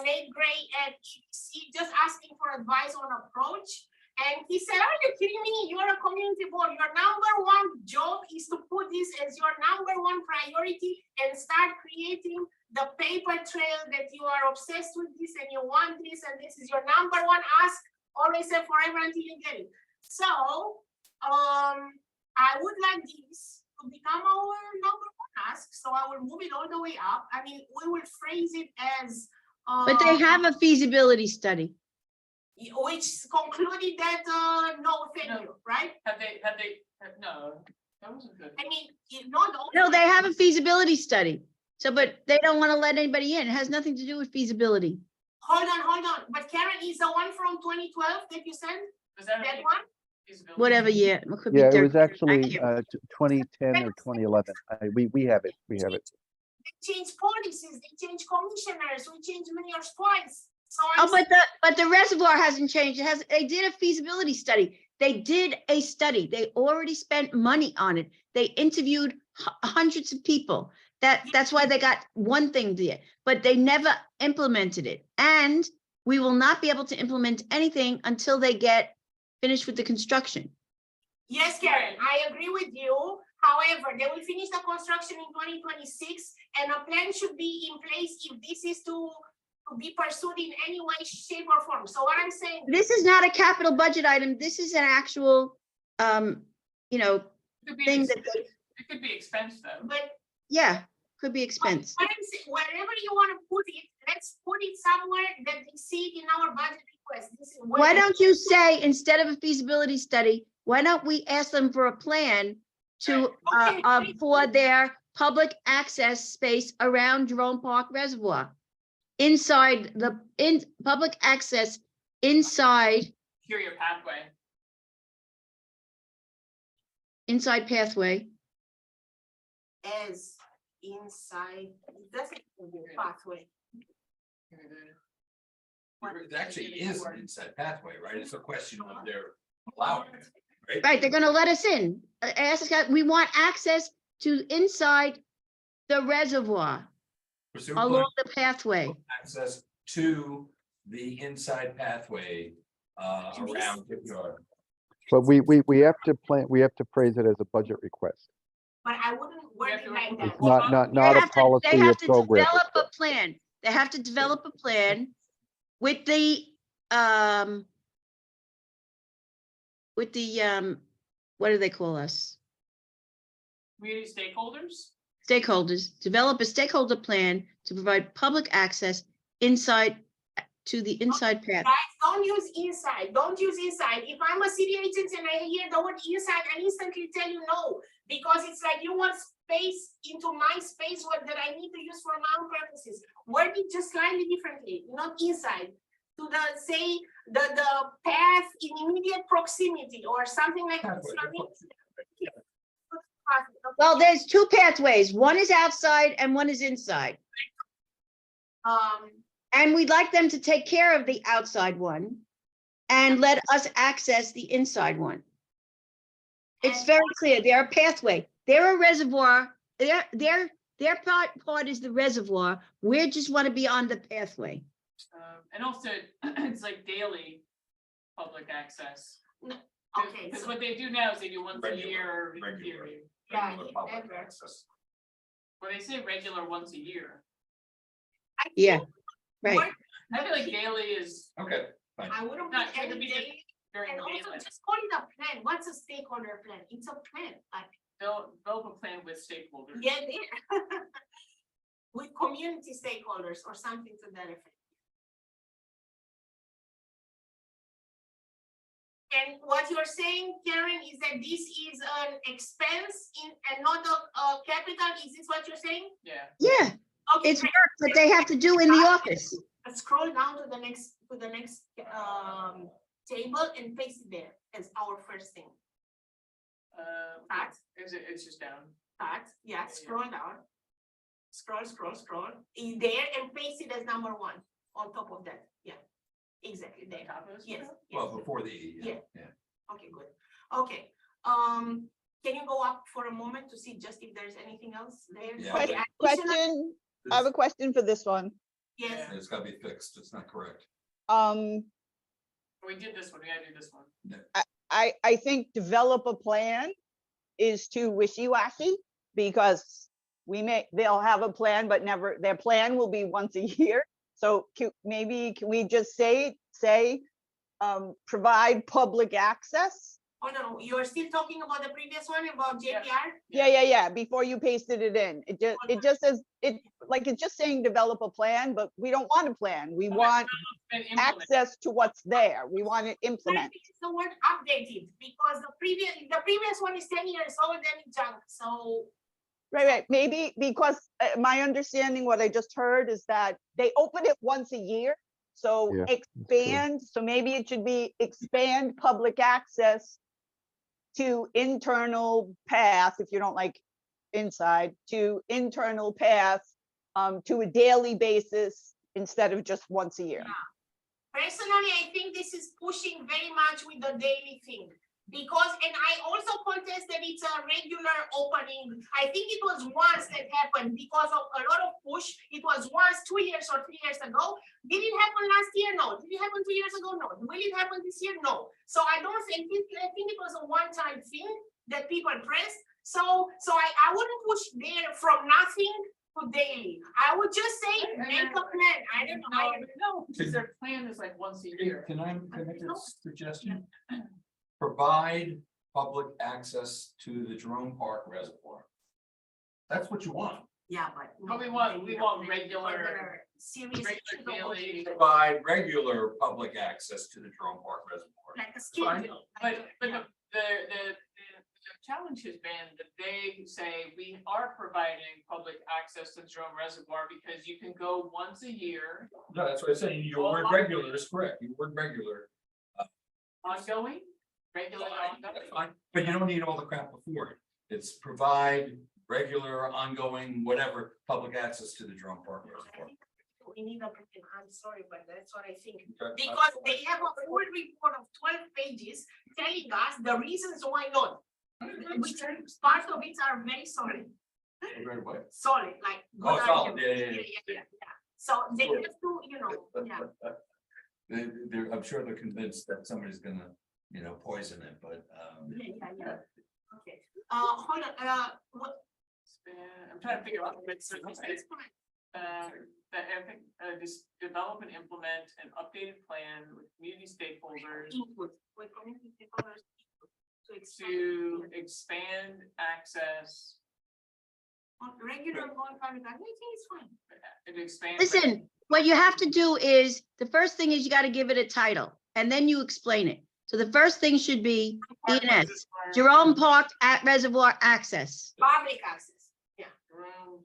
Nate Gray at EDC, just asking for advice on approach. And he said, are you kidding me? You're a community board. Your #1 job is to put this as your #1 priority and start creating the paper trail that you are obsessed with this and you want this and this is your #1 ask, always say forever until you get it. So I would like this to become our #1 ask. So I will move it all the way up. I mean, we will phrase it as But they have a feasibility study. which concluded that no, thank you, right? no, that wasn't good. I mean, not No, they have a feasibility study. So, but they don't want to let anybody in. It has nothing to do with feasibility. Hold on. But Karen is the one from 2012 that you sent, Was that that a one? feasibility? Whatever year. It could be Yeah, it 30. was actually I 2010 or 2011. We have it. We have it. They changed policies, they changed commissioners, we changed mayors twice. So Oh, but the reservoir hasn't changed. They did a feasibility study. They did a study. They already spent money on it. They interviewed hundreds of people. That's why they got one thing there, but they never implemented it. And we will not be able to implement anything until they get finished with the construction. Yes, Karen, I agree with you. However, they will finish the construction in 2026 and a plan should be in place if this is to be pursued in any way, shape or form. So what I'm saying, This is not a capital budget item. This is an actual, Could be thing ex- that they, It could be expense though. but yeah, could be expense. what I'm saying, wherever you want to put it, let's put it somewhere that we see it in our budget request. This is Why don't you say, instead of a feasibility study, why don't we ask them for a plan to, Okay. for their public access space around Jerome Park Reservoir? Inside public access inside Interior pathway. pathway. as inside, it doesn't have a pathway. It actually is an inside pathway, right? It's a question of their allowing it, right? Right, they're gonna let us in. We want access to inside the reservoir Presumably along the pathway. access to the inside pathway around Dipyard. But we have to phrase it as a budget request. But I wouldn't word it like that. It's not They a have to- policy They or have to program. develop a plan. They have to develop a plan with the, what do they call us? Community stakeholders? Stakeholders, develop a stakeholder plan to provide public access inside, to the inside path. Guys, don't use inside, don't use inside. If I'm a city agent and I hear the word inside, I instantly tell you no. Because it's like you want space into my space that I need to use for my own purposes. Word it just slightly differently, not inside. to the, say, the path in immediate proximity or something like this. Well, there's two pathways. One is outside and one is inside. And we'd like them to take care of the outside one and let us access the inside one. It's And- very clear. They're a pathway. They're a reservoir. Their part is the reservoir. We just want to be on the pathway. And also, it's like daily public access. Okay, Because so, what they do now is they do once a Regular, year. in regular. theory. Yeah, Regular public never. access. Well, they say regular once a year. I Yeah, think right. what- I feel like daily is Okay, I wouldn't Not put sure the any media- day, during and the also daylight. just call it a plan. What's a stakeholder plan? It's a plan, like, Develop a plan with stakeholders. yeah, there. With community stakeholders or something to that effect. And what you're saying, Karen, is that this is an expense in and not a capital, is this what you're saying? Yeah. Yeah, Okay, it's great. work that they have to do in the office. Scroll down to the next table and paste it there as our first thing. That. It's just down. That, yeah, Yeah. scroll down. Scroll, in there and paste it as number one on top of that, yeah. Exactly, there, Top of this yes, window? yes, well, before the, E, Yeah. yeah. okay, good, okay. Can you go up for a moment to see just if there's anything else there? Yeah. Okay, additional- Question, I have a question for this one. Yes, It's gotta be fixed, it's not correct. We did this one, we gotta do this one. I think develop a plan is too wishy-washy because they'll have a plan, but never, their plan will be once a year. So maybe can we just say, provide public access? oh no, you're still talking about the previous one about Yeah. JPR? Yeah, before you pasted it in. It just says, it's just saying develop a plan, but we don't want a plan. We want And implement. access to what's there. We want to I implement. think it's the word updated, because the previous one is 10 years old and it's junk, so. Right. Maybe because my understanding, what I just heard is that they open it once a year. So Yeah, expand, so maybe it should be expand public access to internal path, if you don't like inside, to internal path to a daily basis instead of just once a year. Personally, I think this is pushing very much with the daily thing. Because, and I also contest that it's a regular opening. I think it was once that happened because of a lot of push. It was once 2 years or 3 years ago. Did it happen last year? No. Did it happen 2 years ago? No. Will it happen this year? No. So I don't think, I think it was a one-time thing that people pressed. So I wouldn't push there from nothing to daily. I would just say, make a plan. I don't know. No, because their plan is like once a year. Can I make a suggestion? Provide public access to the Jerome Park Reservoir. That's what you want. Yeah, but. But we want regular- Serious. regular daily. Provide regular public access to the Jerome Park Reservoir. Like a Fine. schedule. But Yeah. the challenge has been that they say we are providing public access to Jerome Reservoir because you can go once a year, No, that's what I'm saying. Your word regular is correct. Your word regular. ongoing, regular That's ongoing. fine, but you don't need all the crap before it. It's provide regular, ongoing, whatever, public access to the Jerome Park Reservoir. We need a, I'm sorry, but that's what I think. Okay. Because they have a full report of 12 pages telling us the reasons why not. Which part of it are very solid, Very well. solid, like. Oh, good solid, arguments. yeah. So they Sure. have to, yeah. I'm sure they're convinced that somebody's gonna, poison it, but, Yeah. Okay, hold on, what? I'm trying to figure out. It's fine. That I think, just develop and implement an updated plan with community stakeholders Input, with community stakeholders. to expand access. On regular on public, I think it's fine. And expand. Listen, what you have to do is, the first thing is you got to give it a title and then you explain it. So the first thing should be ENS, Jerome Park at Reservoir Access. Public access, yeah. Jerome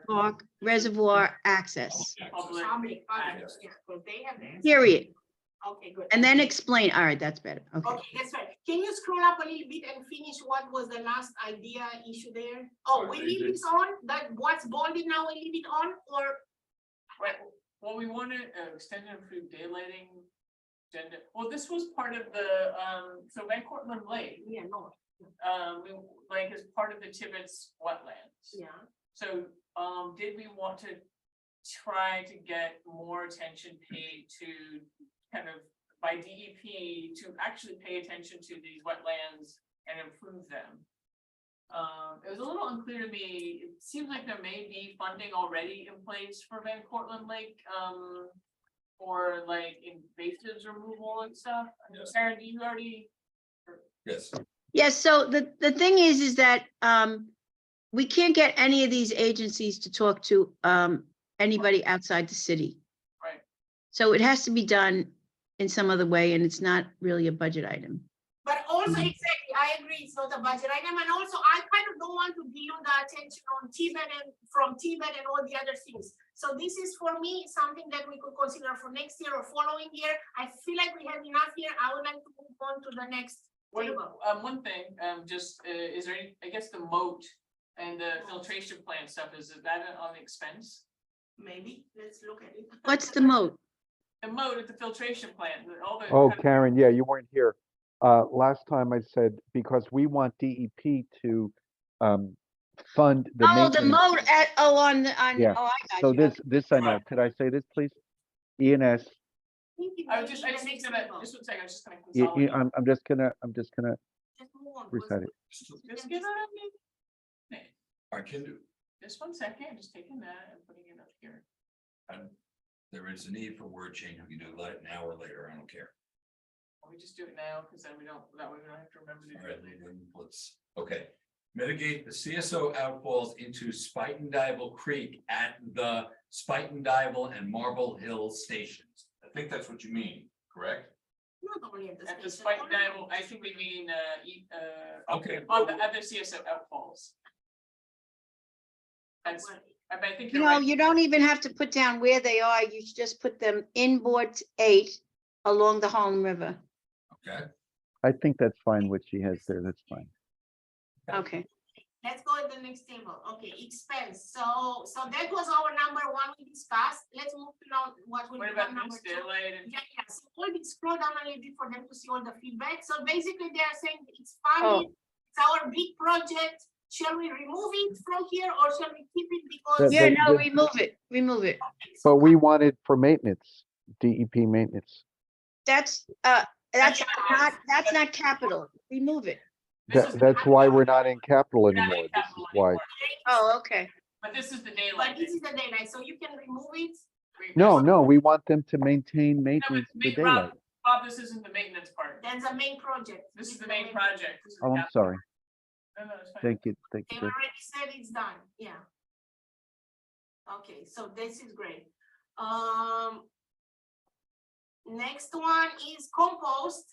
Park reservoir access, public Public, access. yeah, because they have the answer. period. Okay, good. And then explain, all right, that's better, okay. Okay, that's right. Can you scroll up a little bit and finish what was the last idea issue there? Oh, we leave this on, that what's bolded now, we leave it on, or? Right, well, we wanted extended improved daylighting. Well, this was part of the, so Van Cortlandt Lake, Yeah, no, like as part of the Tibbetts wetlands. yeah. So, did we want to try to get more attention paid to kind of by DEP to actually pay attention to these wetlands and improve them? It was a little unclear to me. It seems like there may be funding already in place for Van Cortlandt Lake, for like invasives removal and stuff. I mean, Sarah, do you already? Yes. Yes, so the thing is that we can't get any of these agencies to talk to anybody outside the city. Right. So it has to be done in some other way, and it's not really a budget item. But also, exactly, I agree, it's not a budget item, and also I kind of don't want to dilute the attention on Tibet and from Tibet and all the other things. So this is for me, something that we could consider for next year or following year. I feel like we have enough here. I would like to move on to the next table. One thing, just, is there any, I guess the moat and the filtration plant stuff, is that on the expense? Maybe, let's look at it. What's the moat? The moat at the filtration plant, all the. Oh, Karen, yeah, you weren't here. Last time I said, because we want DEP to fund the Oh, the maintenance. moat at, on, Yeah. oh, I So got you. this I know. Could I say this, please? ENS, I just need to, just one second, I was just gonna yeah, consolidate. I'm just gonna Just move on, recite it. Just give it a minute. I can do. Just 1 second, I'm just taking that and putting it up here. And there is a need for word change. We can do it now or later. I don't care. We just do it now, because then we don't, that way we don't have to remember to do All right, it. then let's, okay. Mitigate the CSO outfalls into Spuyten Creek at the Spuyten and Marble Hill stations. I think that's what you mean, correct? Not only at the At the station, spike dive, I think we mean, Okay. on the other CSO outfalls. That's, I think You you're know, right. you don't even have to put down where they are. You should just put them inboard 8 along the Harlem River. Okay. I think that's fine what she has there. That's fine. Okay. Let's go to the next table. Okay, expense. So that was our number one we discussed. Let's move to now what will What become about number this two. daylight and? Yeah, yeah. So we'll scroll down a little bit for them to see all the feedback. So basically they are saying it's funded, it's our big project. Shall we remove it from here or shall we keep it because? That- Yeah, no, that- remove it, remove it. Okay, so But we want it for maintenance, DEP maintenance. That's That's that's not capital. Remove it. This is the That's why capital. we're not in capital We're not in anymore. This capital is why. anymore. Oh, okay. But this is the But daylight. this is the daylight, so you can remove it. No, we want them to maintain No, maintenance but for Rob, daylight. Bob, this isn't the maintenance part. That's the main project. This is the main project. This is the Oh, I'm capital. sorry. No, it's fine. Thank you. They already said it's done, yeah. Okay, so this is great. Next one is compost.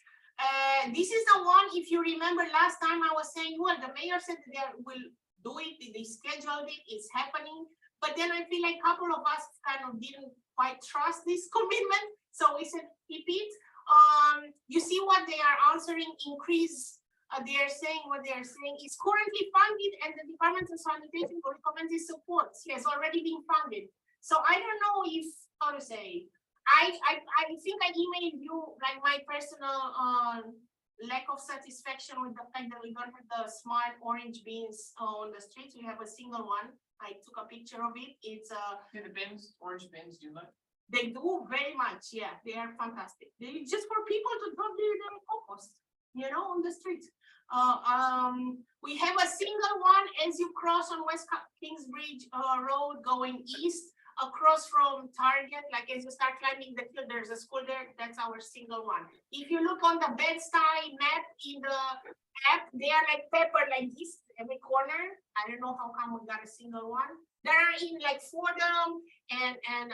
This is the one, if you remember last time I was saying, well, the mayor said they will do it, they scheduled it, it's happening. But then I feel like a couple of us kind of didn't quite trust this commitment. So we said, keep it. You see what they are answering, increase. They are saying what they are saying is currently funded and the Department of Sanitation recommends its support. It has already been funded. So I don't know if, how to say, I think I emailed you like my personal lack of satisfaction with the fact that we don't have the smart orange bins on the streets. We have a single one. I took a picture of it. It's Do the bins, orange bins, do that? they do very much. Yeah, they are fantastic. They just for people to drop their compost, you know, on the street. We have a single one as you cross on West Kingsbridge Road going east. Across from Target, like as you start climbing the hill, there's a school there. That's our single one. If you look on the Bed-Stuy map in the app, they are like peppered like this every corner. I don't know how come we got a single one. There are in like Fordham and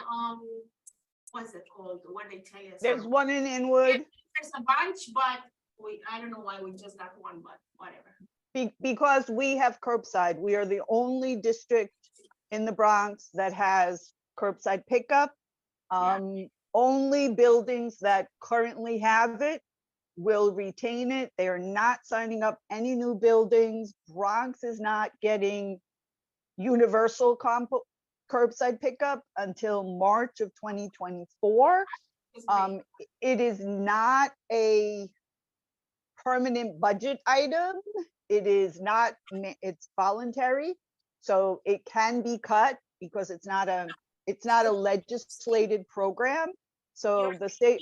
what's it called? What they tell you? There's one in Inwood. There's a bunch, but I don't know why we just got one, but whatever. Because we have curbside. We are the only district in the Bronx that has curbside pickup. Only buildings that currently have it will retain it. They are not signing up any new buildings. Bronx is not getting universal curbside pickup until March of 2024. It is not a permanent budget item. It is not, it's voluntary. So it can be cut because it's not a legislated program. So the state,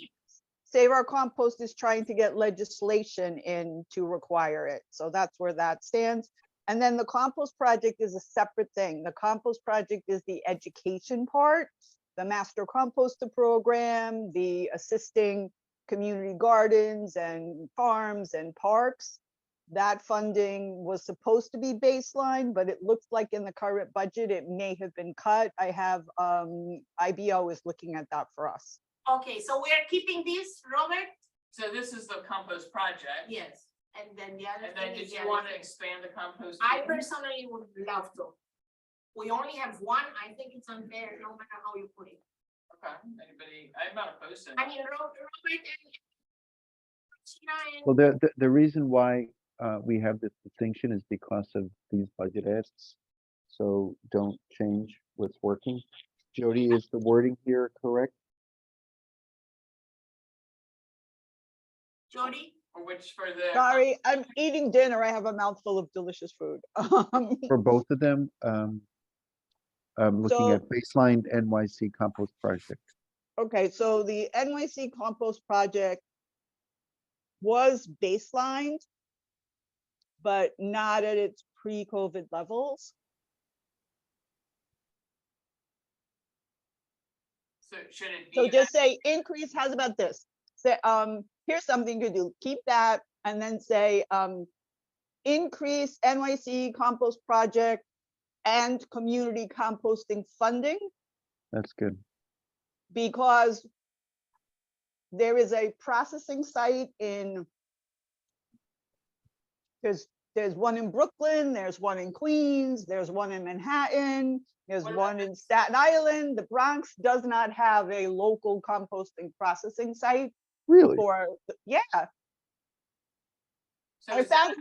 Save Our Compost is trying to get legislation in to require it. So that's where that stands. And then the compost project is a separate thing. The compost project is the education part, the master composter program, the assisting community gardens and farms and parks. That funding was supposed to be baseline, but it looks like in the current budget, it may have been cut. I have, IBO is looking at that for us. Okay, so we're keeping this, Robert? So this is the compost project. Yes. And then the other And then thing did is you the want other to thing. expand the compost? I bin? personally would love to. We only have one. I think it's unfair, no matter how you put it. Okay, anybody, I'm not opposed to it. I mean, Robert and Tina and. Well, the reason why we have this distinction is because of these budget asks. So don't change what's working. Jody, is the wording here correct? Jody? Or which for the. Sorry, I'm eating dinner. I have a mouthful of delicious food. For both of them, I'm looking So- at baseline NYC compost project. Okay, so the NYC compost project was baselined, but not at its pre-COVID levels. So should it be? So just say increase, how's about this? Say, here's something to do, keep that and then say, increase NYC compost project and community composting funding, That's good. because there is a processing site in, there's one in Brooklyn, there's one in Queens, there's one in Manhattan, there's What about one in Staten Island. The Bronx does not have a local composting processing site Really? for, yeah. So I is that-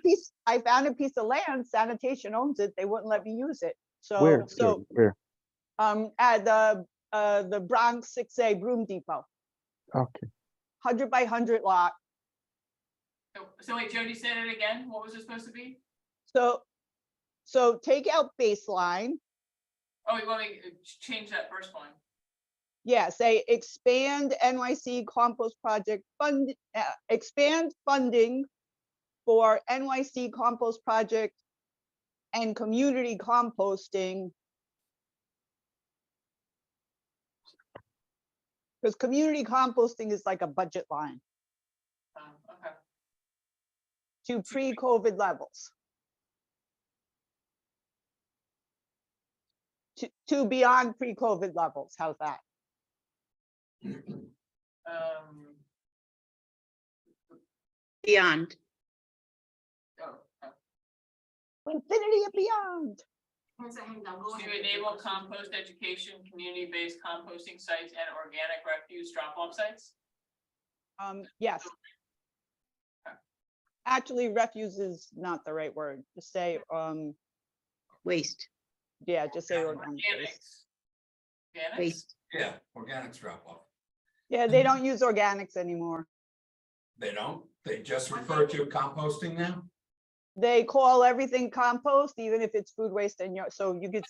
found a piece of land, sanitation owns it, they wouldn't let me use it. Where? So, Jody? Where? at the Bronx 6A Broom Depot, Okay. 100 by 100 lot. So wait, Jody, said it again. What was it supposed to be? So take out baseline, Oh, you want me to change that first one? yeah, say expand NYC compost project fund, expand funding for NYC compost project and community composting. Because community composting is like a budget line Okay. to pre-COVID levels. To beyond pre-COVID levels, how's that? Beyond. Oh, Infinity and beyond. Hang on, go ahead. to enable compost education, community-based composting sites and organic refuse drop-off sites? Yes. Actually, refuse is not the right word. Just say, Waste, yeah, just say organic waste. Organics? Organics? waste. Yeah, organics drop off. Yeah, they don't use organics anymore. They don't, they just refer to composting now? They call everything compost, even if it's food waste, and so you could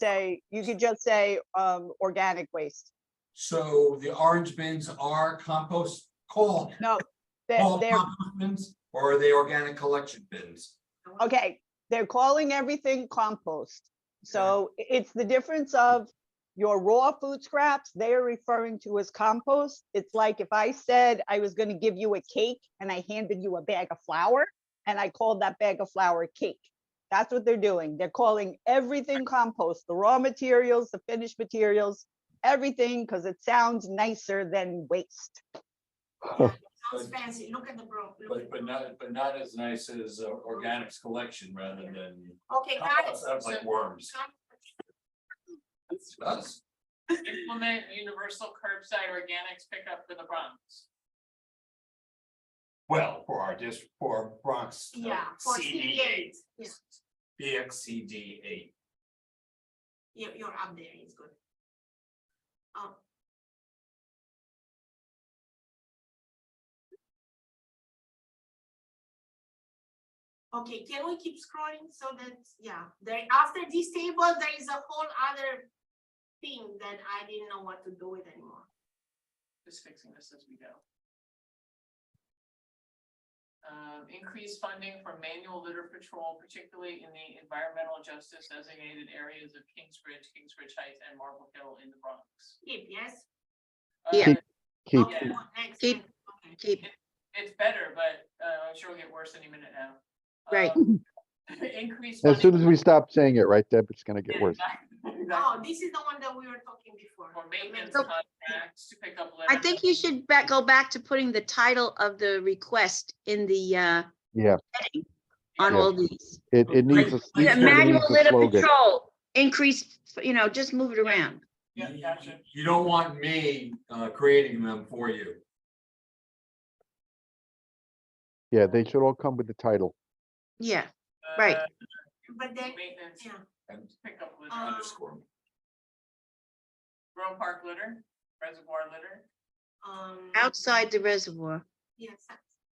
just say, organic waste. So the orange bins are compost, called No, they're, compost bins, or are they organic collection bins? okay, they're calling everything compost. So it's the difference of your raw food scraps, they are referring to as compost. It's like if I said I was gonna give you a cake and I handed you a bag of flour and I called that bag of flour cake. That's what they're doing. They're calling everything compost, the raw materials, the finished materials, everything, because it sounds nicer than waste. Sounds fancy. Look at the bro. But not as nice as organics collection rather than. Okay, guys. Sounds like worms. Does. Implement universal curbside organics pickup for the Bronx. Well, for Bronx. Yeah, for CD8. Yeah, BXCD8. you're up there, it's good. Okay, can we keep scrolling so that, yeah, there, after this table, there is a whole other thing that I didn't know what to do with anymore. Just fixing this as we go. Increase funding for manual litter patrol, particularly in the environmental justice designated areas of Kingsbridge, Kingsbridge Heights, and Marble Hill in the Bronx. Keep, yes? Yeah. Keep, Okay, Yeah. what next? Keep. Okay. Keep, It's better, but I'm sure it'll get worse any minute now. right. Increase. as soon funding as we stop saying it, right, Deb, it's gonna get Yeah, worse. exactly. Oh, this is the one that we were talking before. For maintenance So- contracts to pick up. I litter. think you should go back to putting the title of the request in the, Yeah, on Yeah. all these. it needs a, Yeah, each one Manual needs a litter slogan. patrol, increase, just move it around. Yeah, gotcha. You don't want me creating them for you. Yeah, they should all come with the title. Yeah, right. But then, Maintenance, yeah, And pick up litter, underscore. Grove Park litter, reservoir litter. Outside the reservoir. yes,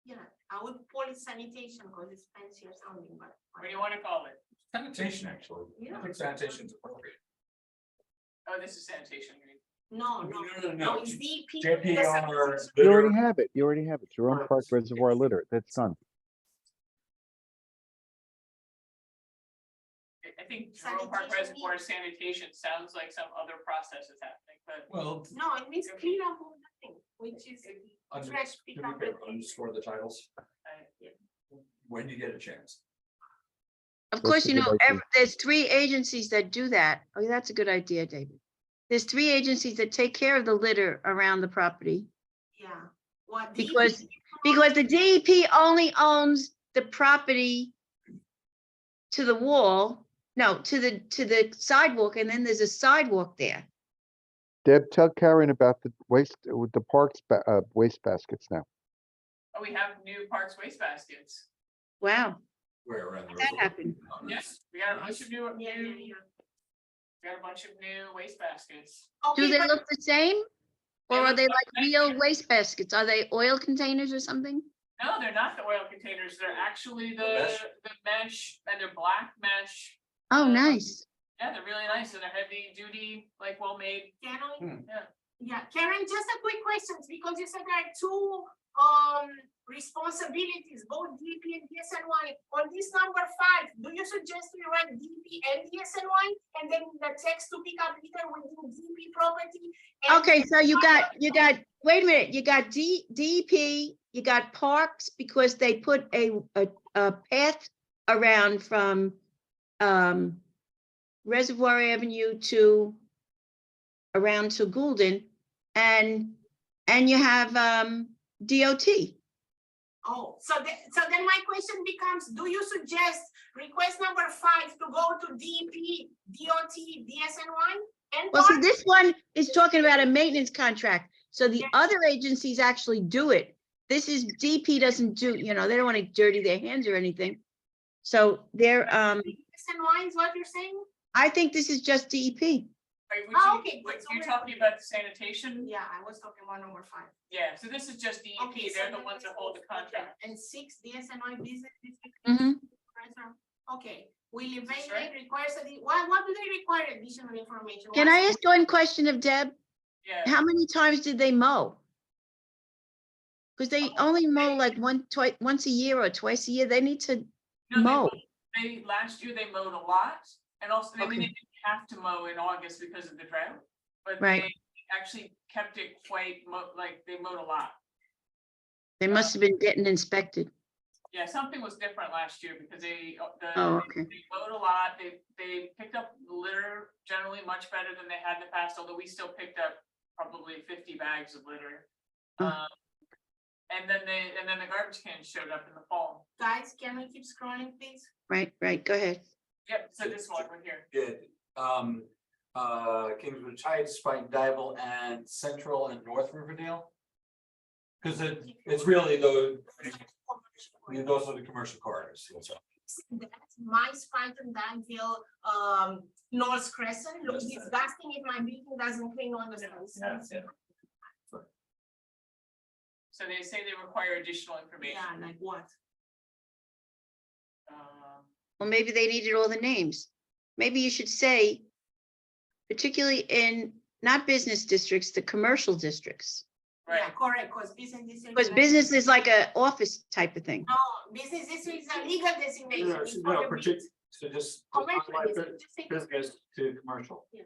yeah, I would call it sanitation because it's fancier sounding, but. What do you want to call it? Sanitation, actually. Yeah. I think sanitation is appropriate. Oh, this is sanitation. you mean. No, no, no, it's DP. JP the on our sanitation. You already litter. have it. You already have it. Jerome Park Reservoir Litter. That's done. I think Jerome Park Sanitation Reservoir means- sanitation sounds like some other process is happening, but Well, No, it means clean up of the thing, which is under- trash can pickup. we underscore the titles I- when you get a chance. Of That's course, a good idea. there's 3 agencies that do that. Oh, that's a good idea, David. There's 3 agencies that take care of the litter around the property. Yeah. What Because- DEP Because the DEP only owns the property to the wall, no, to the sidewalk, and then there's a sidewalk there. Deb, tell Karen about the waste, with the parks, waste baskets now. Oh, we have new parks waste baskets. Wow, Where around the that reservoir. happened. Oh, Yes, we got a bunch of new, Yeah, yeah, yeah. we got a bunch of new waste baskets. Do Okay, they but look the same? They Or are look they like like that, real yeah. waste baskets? Are they oil containers or something? No, they're not the oil containers. They're actually mesh? the mesh and they're black mesh. Oh, nice. Yeah, they're really nice and they're heavy duty, like well made. Karen, Yeah. yeah, Karen, just a quick question, because you said there are 2 responsibilities, both DP and DSNY. On this number 5, do you suggest we write DP and DSNY and then the text to pick up litter within DP property? and- Okay, so you got, wait a minute, you got DEP, you got parks because they put a path around from Reservoir Avenue to around to Goulden, and you have DOT. Oh, so then my question becomes, do you suggest request number 5 to go to DP, DOT, DSNY? And Well, see, parks? this one is talking about a maintenance contract, so the Yeah. other agencies actually do it. This is DP doesn't do, they don't want to dirty their hands or anything. So they're, DSNY is what you're saying? I think this is just DEP. Right, Oh, okay, what so you're we're- talking about the sanitation? Yeah, I was talking about number 5. Yeah, so this is just DEP. Okay, so They're the then ones that let's hold go- the contract. okay, and 6 DSNY business district. Mhm. Okay, will right? evaluate requires, what do they require additional information? Can I What's- ask one question of Deb? Yeah. How many times did they mow? Because they only mow like once a year or twice a year. They need to No, mow. last year they mowed a lot and also, I mean, Okay. they didn't have to mow in August because of the drought. But Right. they actually kept it quite, like, they mowed a lot. They must have been getting inspected. Yeah, something was different last year because they okay. they mowed a lot. They picked up litter generally much better than they had in the past, although we still picked up probably 50 bags of litter. Oh. And then the garbage cans showed up in the fall. Guys, can we keep scrolling, please? Right, go ahead. Yep, so this one right here. Good. Kingsbridge Heights, Spike Dibble, and Central and North Riverdale? Cause it's really those are the commercial corridors. That's all. That's my spine and Danville, North Crescent, looks disgusting if my building doesn't clean all the streets. So they say they require additional information. Yeah, like what? Well, maybe they needed all the names. Maybe you should say, particularly in not business districts, the commercial districts. Right, Yeah, correct, because business district. Because business is like a office type of thing. No, business district is a legal designation. No, It's no, for the partic- So just. commercial highlight district. Just say- Business to commercial. Yeah.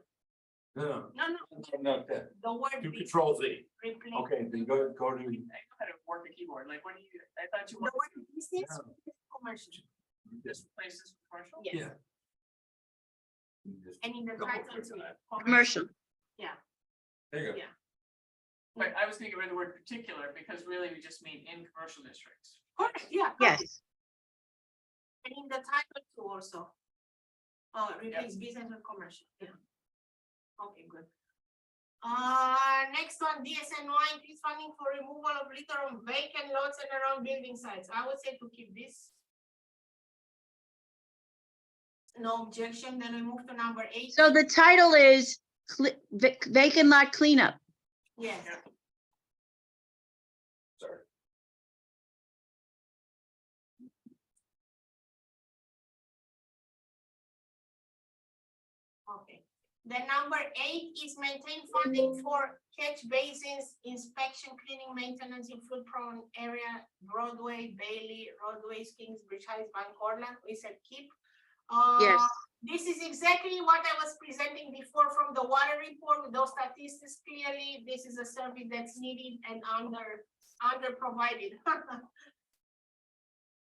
No, No, no, that, the word. to business control Z, replace- okay, then go to. I know how to work a keyboard, like what do you, I thought you The wanted word business, Yeah. commercial, this places commercial? yes, Yeah. and in the Go title for too. that. Commercial. There you go. Yeah. But I was thinking of the word particular, because really we just mean in commercial districts. Correct, yeah. Yes. And in the title too also. Replace business with commercial, yeah. Okay, good. Next one, DSNY, increase funding for removal of litter on vacant lots and around building sites. I would say to keep this. No objection, then we move to number 8. So the title is vacant lot cleanup. Yes, Sorry. okay. Then number 8 is maintain funding for catch basins, inspection, cleaning, maintenance in flood prone area, Broadway, Bailey, roadways, Kingsbridge Heights, Van Cortlandt. We said keep. Yes. This is exactly what I was presenting before from the water report with those statistics clearly. This is a survey that's needed and under provided.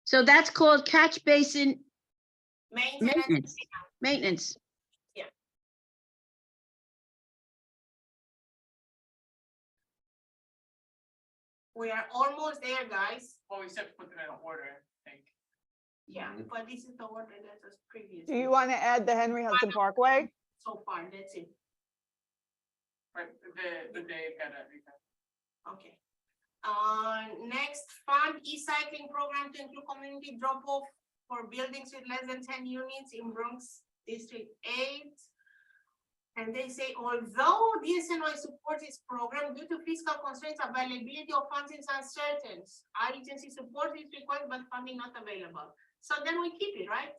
So that's called catch basin Maintenance. maintenance. We are almost there, guys. Well, we just have to put them in order, I think. Yeah, but this is the order that was previous. Do you want to add the Henry Hudson Parkway? So far, that's it. Right, the they've got it. Okay. Next, fund e-cycling program to include community drop-off for buildings with less than 10 units in Bronx District 8. And they say, although DSNY supports this program due to fiscal constraints, availability of funds is uncertain. Our agency supports this request, but funding not available. So then we keep it, right?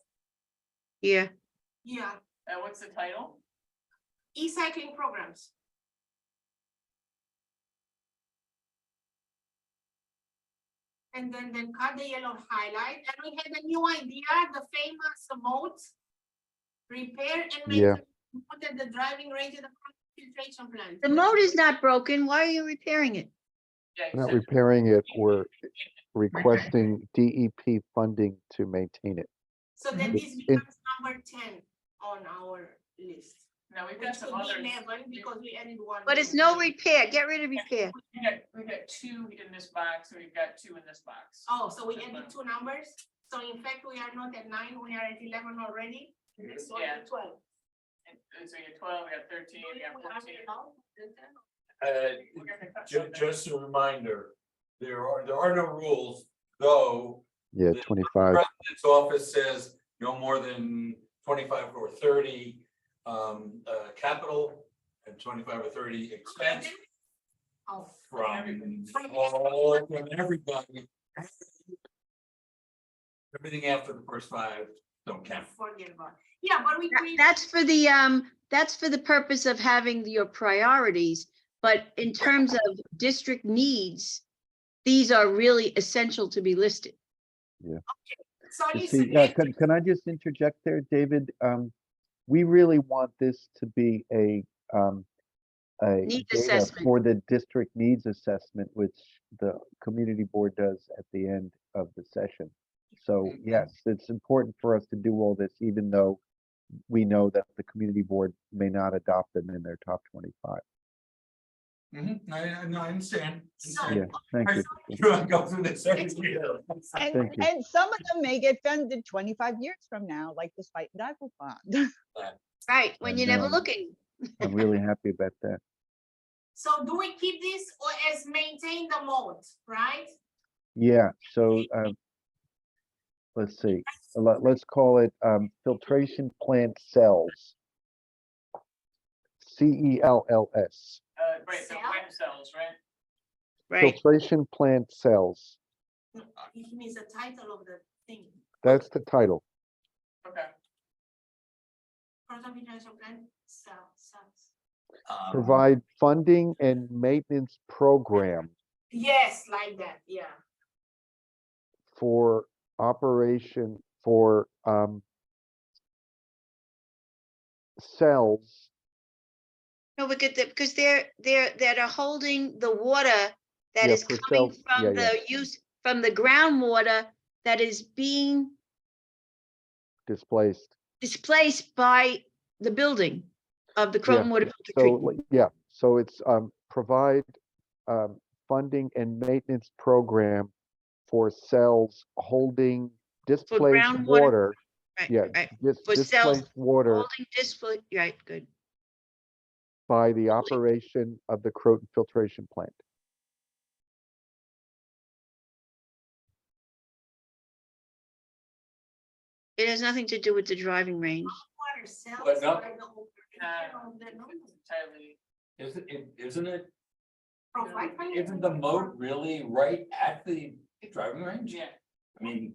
Yeah. Yeah, What's the title? e-cycling programs. And then cut the yellow highlight, and we had a new idea, the famous moat repair and Yeah. maintenance moat at the driving range of the filtration plant. The moat is not broken. Why are you repairing it? Yeah, you We're not said- repairing it, we're requesting DEP funding to maintain it. So then this It- becomes number 10 on our list, No, we've got which some could be others. 11 because we added one. But it's no repair. Get rid of repair. We got 2 in this box, and we've got 2 in this box. Oh, so we added 2 numbers, so in fact, we are not at 9, we are at 11 already. Next one Yeah. to 12. And so you got 12, we got 13, we got 14. We're gonna cut something. Just a reminder, there are no rules, though. Yeah, The 25. President's office says no more than 25 or 30 capital and 25 or 30 expense Oh, from everybody. Everything after the first 5 don't count. forget about, yeah, but we. create- That's for the purpose of having your priorities. But in terms of district needs, these are really essential to be listed. You Solicited. see, can I just interject there, David? We really want this to be a Needs data assessment. for the district needs assessment, which the community board does at the end of the session. So yes, it's important for us to do all this, even though we know that the community board may not adopt them in their top 25. I understand. So- Yeah, thank you. You want to go through this every year? Thank you. And some of them may get funded 25 years from now, like the Spite and Dipple Pond. Right, when I you're never know. looking. I'm really happy about that. So do we keep this or as maintain the mode, right? Yeah, so, let's see, let's call it, filtration plant cells. CELLS, Right, the Cell? wet cells, right? Right. filtration plant cells. It means the title of the thing. That's the title. Okay. Proton filtration plant cells. Provide funding and maintenance program Yes, like that, yeah. for operation for, cells. No, because they're that are holding the water that Yeah, is for coming cells, from yeah, the use, from the groundwater that is being Displaced. displaced by the building of the Yeah, Croton water filter So, treatment. yeah, so it's, provide, funding and maintenance program for cells holding displaced groundwater, water. Right, Yeah, right. For cells displaced water holding display, right, good. by the operation of the Croton filtration plant. It has nothing to do with the driving range. Water cells But no- by the operation of the node. Entirely. Isn't it, Provide isn't the moat really right at the driving range? Yeah. I mean.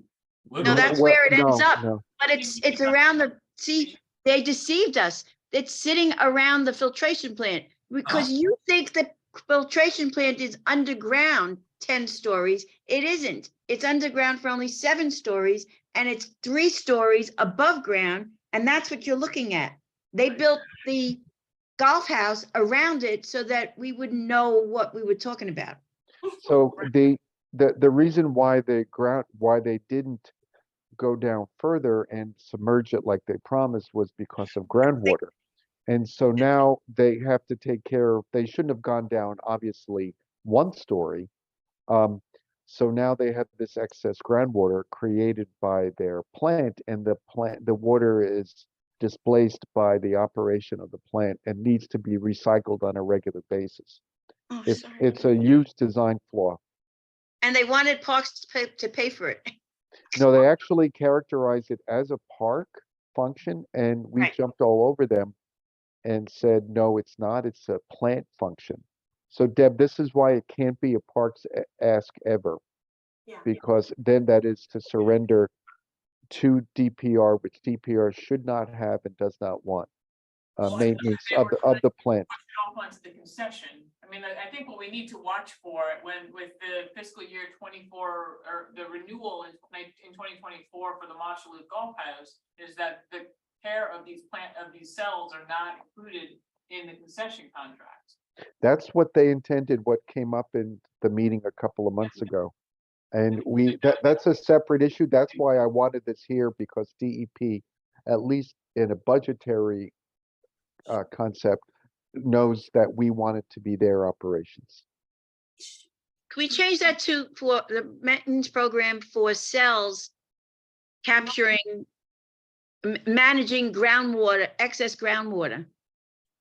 No, literally. that's where it ends No, up. no. But it's around the, see, they deceived us. It's sitting around the filtration plant because you think the filtration plant is underground 10 stories. It isn't. It's underground for only 7 stories and it's 3 stories above ground. And that's what you're looking at. They built the golf house around it so that we would know what we were talking about. So the reason why why they didn't go down further and submerge it like they promised was because of groundwater. And so now they have to take care of, they shouldn't have gone down, obviously, 1 story. So now they have this excess groundwater created by their plant, and the water is displaced by the operation of the plant and needs to be recycled on a regular basis. Oh, It's a huge design flaw. And they wanted Parks to pay for it. No, they actually characterize it as a park function, and we Right. jumped all over them and said, no, it's not, it's a plant function. So Deb, this is why it can't be a parks ask ever, Yeah. because then that is to surrender to DPR, which DPR should not have and does not want. Well, Maintenance they of were the plant. Push it off onto the concession. I mean, I think what we need to watch for with the fiscal year 24 or the renewal in 2024 for the Mosholu Golf House is that the care of these cells are not included in the concession contracts. That's what they intended, what came up in the meeting a couple of months ago. And that's a separate issue. That's why I wanted this here, because DEP, at least in a budgetary concept, knows that we want it to be their operations. Can we change that to for the maintenance program for cells capturing, managing groundwater, excess groundwater?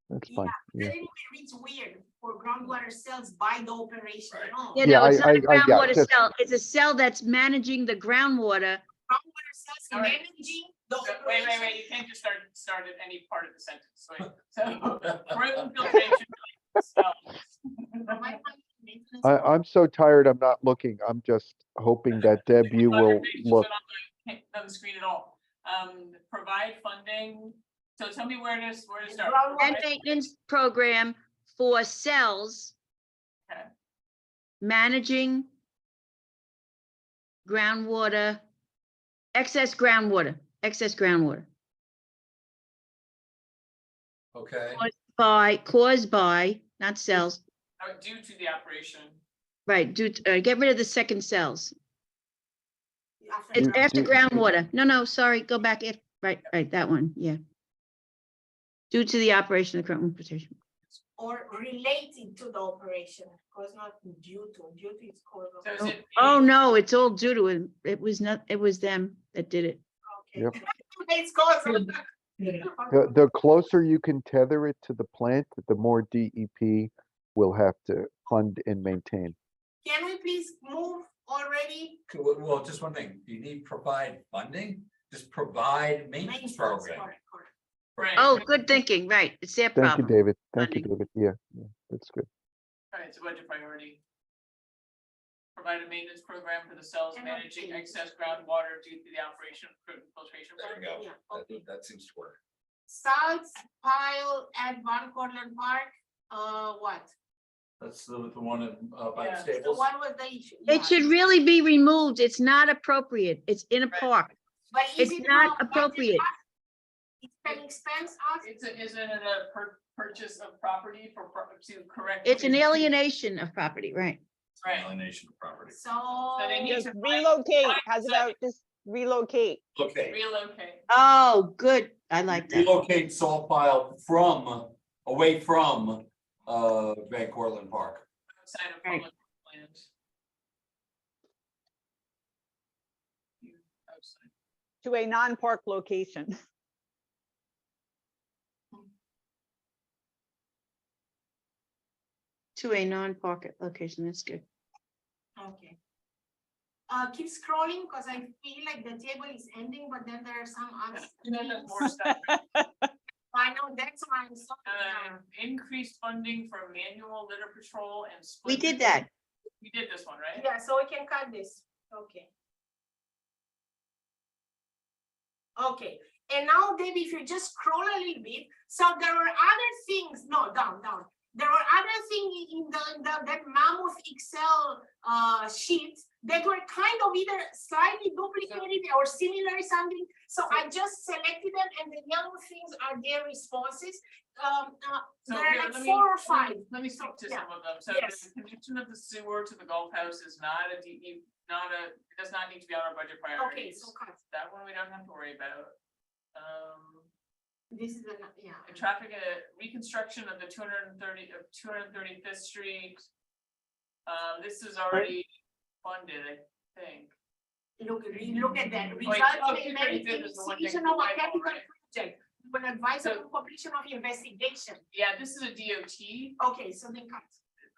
That's fine. Yeah. Anyway, it's weird for groundwater cells by the operation. No. Yeah, Yeah, no, it's not a yeah, groundwater just- cell. It's a cell that's managing the groundwater. Groundwater cells All right. managing the So, operation. wait, you can't just start at any part of the sentence. Wait. So, Croton filtration cells. Provide maintenance I'm so tired, I'm not looking. I'm just hoping that Deb, you will look. On the screen at all. Provide funding. So tell me where to start. Groundwater- And maintenance program for cells. Okay. Managing groundwater, excess groundwater. Okay, Caused by, not cells, Due to the operation. right, get rid of the second cells. After It's Do- after do- groundwater. No, sorry, go back if, right, that one, yeah. Due to the operation of the Croton filtration. or related to the operation, because not due to is called. So is Oh, it? oh, no, it's all due to it. It was them that did it. Okay. Yep. It's caused. The closer you can tether it to the plant, the more DEP will have to fund and maintain. Can we please move already? Well, just one thing, you need provide funding, just provide maintenance Maintenance, program. correct, correct. Right. Oh, good thinking, right, it's their Thank you, problem. David. Thank you, Funding. David. Yeah, yeah, that's good. Right, it's a budget priority. Provide a maintenance program for the cells And managing updates. excess groundwater due to the operation of current filtration. There you plant. go. Yeah, okay. That seems to work. Salts pile at Van Cortlandt Park, what? That's the one by Yeah. the So stables. what was the issue? It Yeah. should really be removed, it's not appropriate, it's in a Right. park. But is It's it not budget appropriate. us? It's an expense us? Isn't it a purchase of property for, to correct? It's an issues? alienation of property, right? Right, Alienation of property. So. they need Just to find- relocate. find How's something. about just relocate? Okay, relocate. Oh, good, I like that. relocate salt pile away from, Van Cortlandt Park. Outside of Right. public lands. Outside. To a non-park location. To a non-park location, that's good. Okay. Keep scrolling, because I feel like the table is ending, but then there are some others. And then there's more stuff. I know, that's why I'm so, yeah. Increased funding for manual litter patrol and. We split did litter. that. We did this one, right? Yeah, so we can cut this, okay. Okay, and now Debbie, if you just scroll a little bit, so there were other things, no, down. There were other things in that mammoth Excel sheet that were kind of either slightly duplicated or similar something. So I just selected them, and the yellow things are their responses. So There here, are like let me- 4 or 5. Let me speak to Yeah. some of them. So Yes. the connection of the sewer to the golf house is not a DE, it does not need to be on our budget Okay, priorities. so cut. That one we don't have to worry about. This is yeah. The traffic, reconstruction of the 235th Street. This is already funded, I think. Look at that. Wait, Result okay, in 35th is the one initiation next to of a Whitehall, capital right? project. Will advise So- on completion of investigation. Yeah, this is a DOT, Okay, so then cut.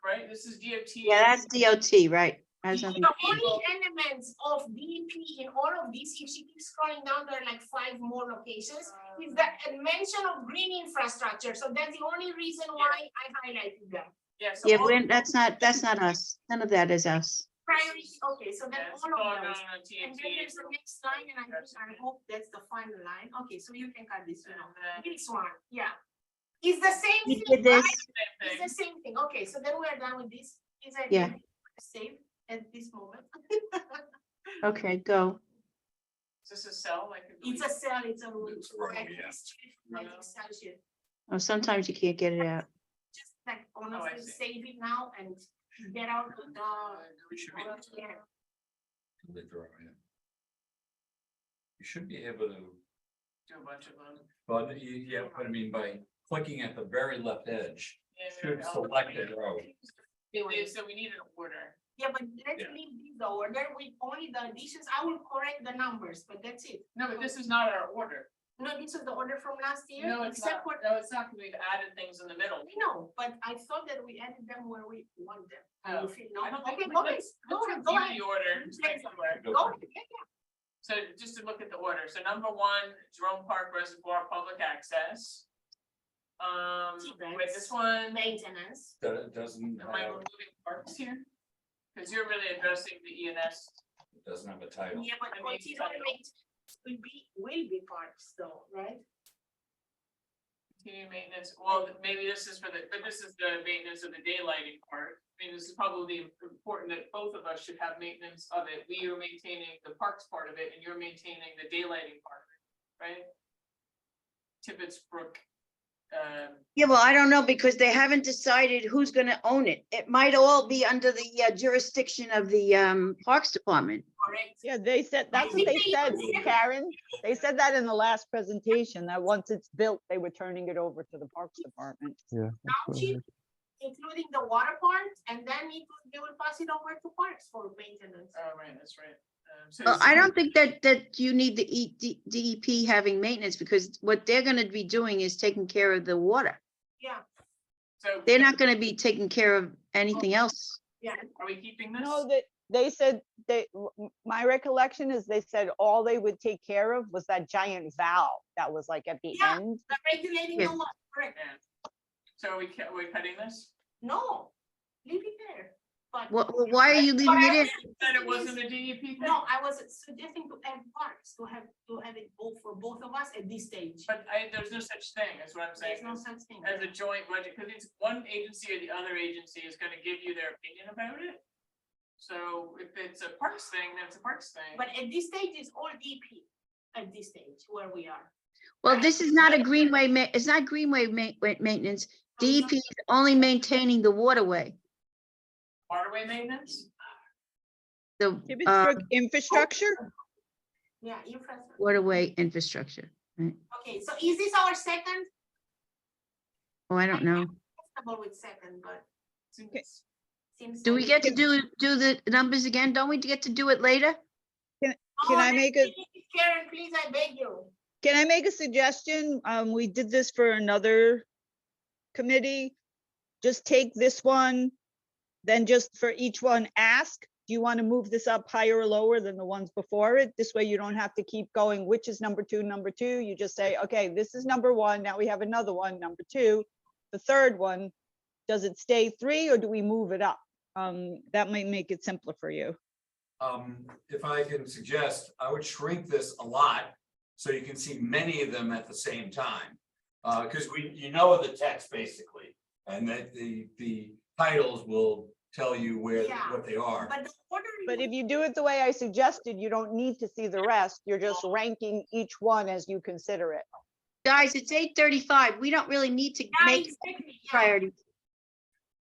right? This is DOT. Yeah, that's DOT, right? Has Yeah. nothing- The only elements of DEP in all of this, if she keeps scrolling down, there are like 5 more locations, is the mention of green infrastructure. So that's the only reason why I highlighted them. Yeah, so Yeah, all- that's not us. None of that is us. Priority, okay, so then yeah, it's all all of going those. on And then there's the next line, and I hope that's the final line. Okay, so you can cut this, you know. And then- This one, yeah. It's the same We thing, did this. right? Same It's thing. the same thing. Okay, so then we are done with this. Is I Yeah. save at this moment. Okay, go. Is this a cell? Like It's a cell, it's a. It's a row, like yeah. like Excel sheet. Oh, sometimes you can't get it out. Just like I honestly, see. save it now and get out of We should be- the. Yeah. Withdraw, yeah. You should be able to, Do a bunch of them. but yeah, but I mean, by clicking at the very left edge, should Yeah, select it row. So we need an order. Yeah, but let's Yeah. leave this the order with only the additions. I will correct the numbers, but that's it. No, but this is not our order. No, this is the order from last year, No, it's except not. what, No, it's not, because we've added things in the middle. we know, but I thought that we added them where we want them. No, You feel no? I don't think, Okay, go ahead, let's go ahead, review go ahead. the order. Let's Make go. sure. Go ahead, yeah. So just to look at the order, so number 1, Jerome Park Reservoir Public Access. Wait, this one, Maintenance. That doesn't am I have, removing parks here? Because you're really addressing the ENS. it doesn't have a title. Yeah, but I mean, continuing maintenance will be parts though, right? Continuing maintenance, well, maybe this is but this is the maintenance of the daylighting part. I mean, this is probably important that both of us should have maintenance of it. We are maintaining the parks part of it and you're maintaining the daylighting part of it, right? Tibbetts Brook. Yeah, well, I don't know because they haven't decided who's gonna own it. It might all be under the jurisdiction of the Parks Department. Correct. Yeah, they said, that's what they said, Karen. They said that in the last presentation, that once it's built, they were turning it over to the Parks Department. Yeah. that's what I Township, heard. including the water part, and then they will pass it over to parks for maintenance. Oh, right, that's right. So I don't think that you need the DEP having maintenance, because what they're gonna be doing is taking care of the water. Yeah, So They're not gonna be taking care of anything else. yeah. are we keeping this? No, that they said my recollection is they said all they would take care of was that giant valve that was like at the Yeah. end. The regulating Yeah. the water, correct? Yeah. So are we cutting this? No, leave it there. But. Why are you leaving it in? Said it wasn't a DEP thing? No, I was suggesting to add parks, to have it both for both of us at this stage. But there's no such thing, is what I'm saying. There's no such thing. As a joint budget, because it's one agency or the other agency is gonna give you their opinion about it. So if it's a parks thing, then it's a parks thing. But at this stage, it's all DP at this stage where we are. Well, this is not a greenway, it's not greenway maintenance. DEP is only maintaining the waterway. Waterway maintenance? The Infrastructure? Yeah, infrastructure. waterway infrastructure. Okay, so is this our second? Oh, I don't know. Comfortable with second, but. Seems Do we like- get to do the numbers again? Don't we get to do it later? Can Oh, I let's make a- finish it, Karen, please, I beg you. Can I make a suggestion? We did this for another committee. Just take this one, then just for each one, ask, do you want to move this up higher or lower than the ones before it? This way you don't have to keep going, which is number two, number two. You just say, okay, this is number one. Now we have another one, number two. The third one, does it stay three or do we move it up? That might make it simpler for you. If I can suggest, I would shrink this a lot, so you can see many of them at the same time. Because you know the text basically, and that the titles will tell you Yeah. what they are. But the order. But if you do it the way I suggested, you don't need to see the rest. You're just ranking each one as you consider it. Guys, it's 8:35. We don't really need to Yeah, make exactly, yeah. priorities.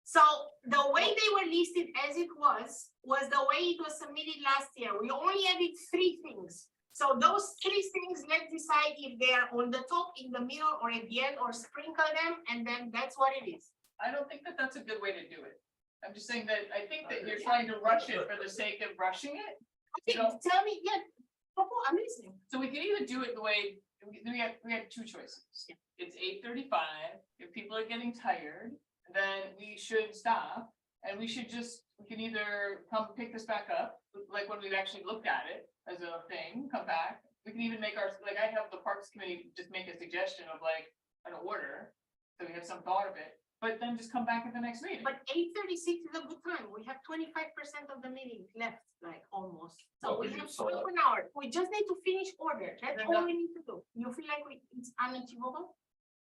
So the way they were listed as it was the way it was submitted last year. We only added 3 things. So those 3 things, let's decide if they are on the top, in the middle, or at the end, or sprinkle them, and then that's what it is. I don't think that that's a good way to do it. I'm just saying that I think that you're trying to rush it for the sake of rushing it. Okay, No. tell me, yeah, Popo, I'm listening. So we could either do it the way, we have 2 choices. It's 8:35, if people are getting tired, then we should stop. And we can either come pick this back up, like when we've actually looked at it as a thing, come back. We can even make like I have the Parks Committee just make a suggestion of like an order, so we have some thought of it, but then just come back at the next meeting. But 8:36 is a good time. We have 25% of the meeting left, like almost. So Well, we we have can sort out. 1 hour. We just need to finish order. That's Then all that- we need to do. You feel like it's unachievable?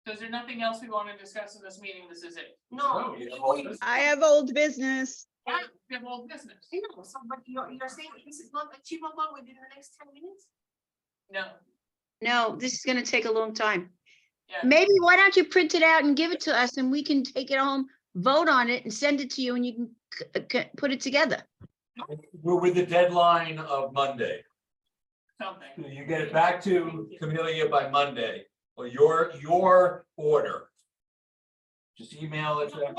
So is there nothing else we want to discuss in this meeting? This is it. No. No, you have all we- this. I have old business. Yeah. We have all business. I know, so but you're saying this is not achievable within the next 10 minutes? No, No, this is gonna take a long time. yeah. Maybe why don't you print it out and give it to us and we can take it home, vote on it and send it to you and you can put it together. We're with the deadline of Monday. Something. You get it back to Camelia by Monday, or your order. Just email it to them.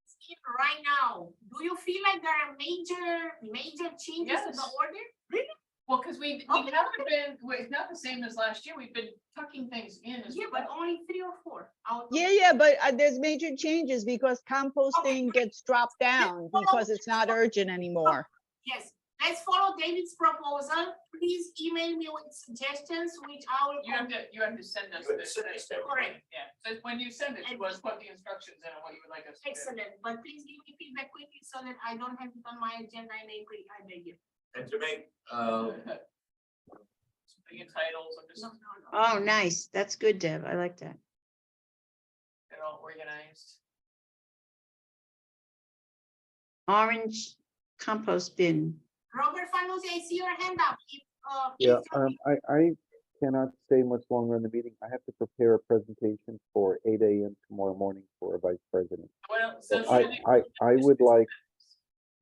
Steve, right now, do you feel like there are major changes to the Yes. order? Really? Well, because we Okay. haven't been, it's not the same as last year. We've been tucking things in as Yeah, but well. only 3 or 4 out of. Yeah, but there's major changes because composting gets dropped down because it's not urgent anymore. Yes, let's follow David's proposal. Please email me with suggestions, which I will. You have to send us You have to this. send us that. Correct. Yeah, so when you send it to us, put the instructions in on what you would like us to do. Excellent, but please give me feedback quickly so that I don't have it on my agenda in April, I beg you. And to make, Something in titles, I'm just, No, no, no. Oh, nice. That's good, Deb. I like that. they're all organized. Orange compost bin. Robert Fanucci, I see your hand up. Yeah, if- I cannot stay much longer in the meeting. I have to prepare a presentation for 8 a.m. tomorrow morning for a vice president. Well, So so I would like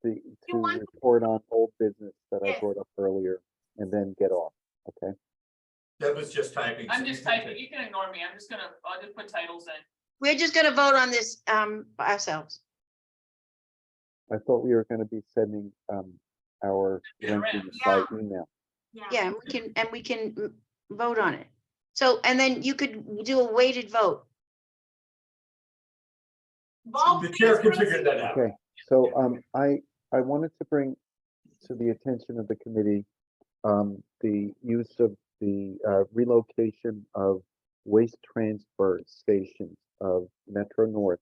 to want- report on old business that I Yes. brought up earlier and then get off, okay? that was just typing. I'm just typing, you can ignore me, I'll just put titles in. We're just gonna vote on this ourselves. I thought we were gonna be sending our Get around. ranking by Yeah. email. Yeah, and we can vote on it. So, and then you could do a weighted vote. Bob, The chair please can figure proceed. that out. Okay, so I wanted to bring to the attention of the committee the use of the relocation of waste transfer stations of Metro North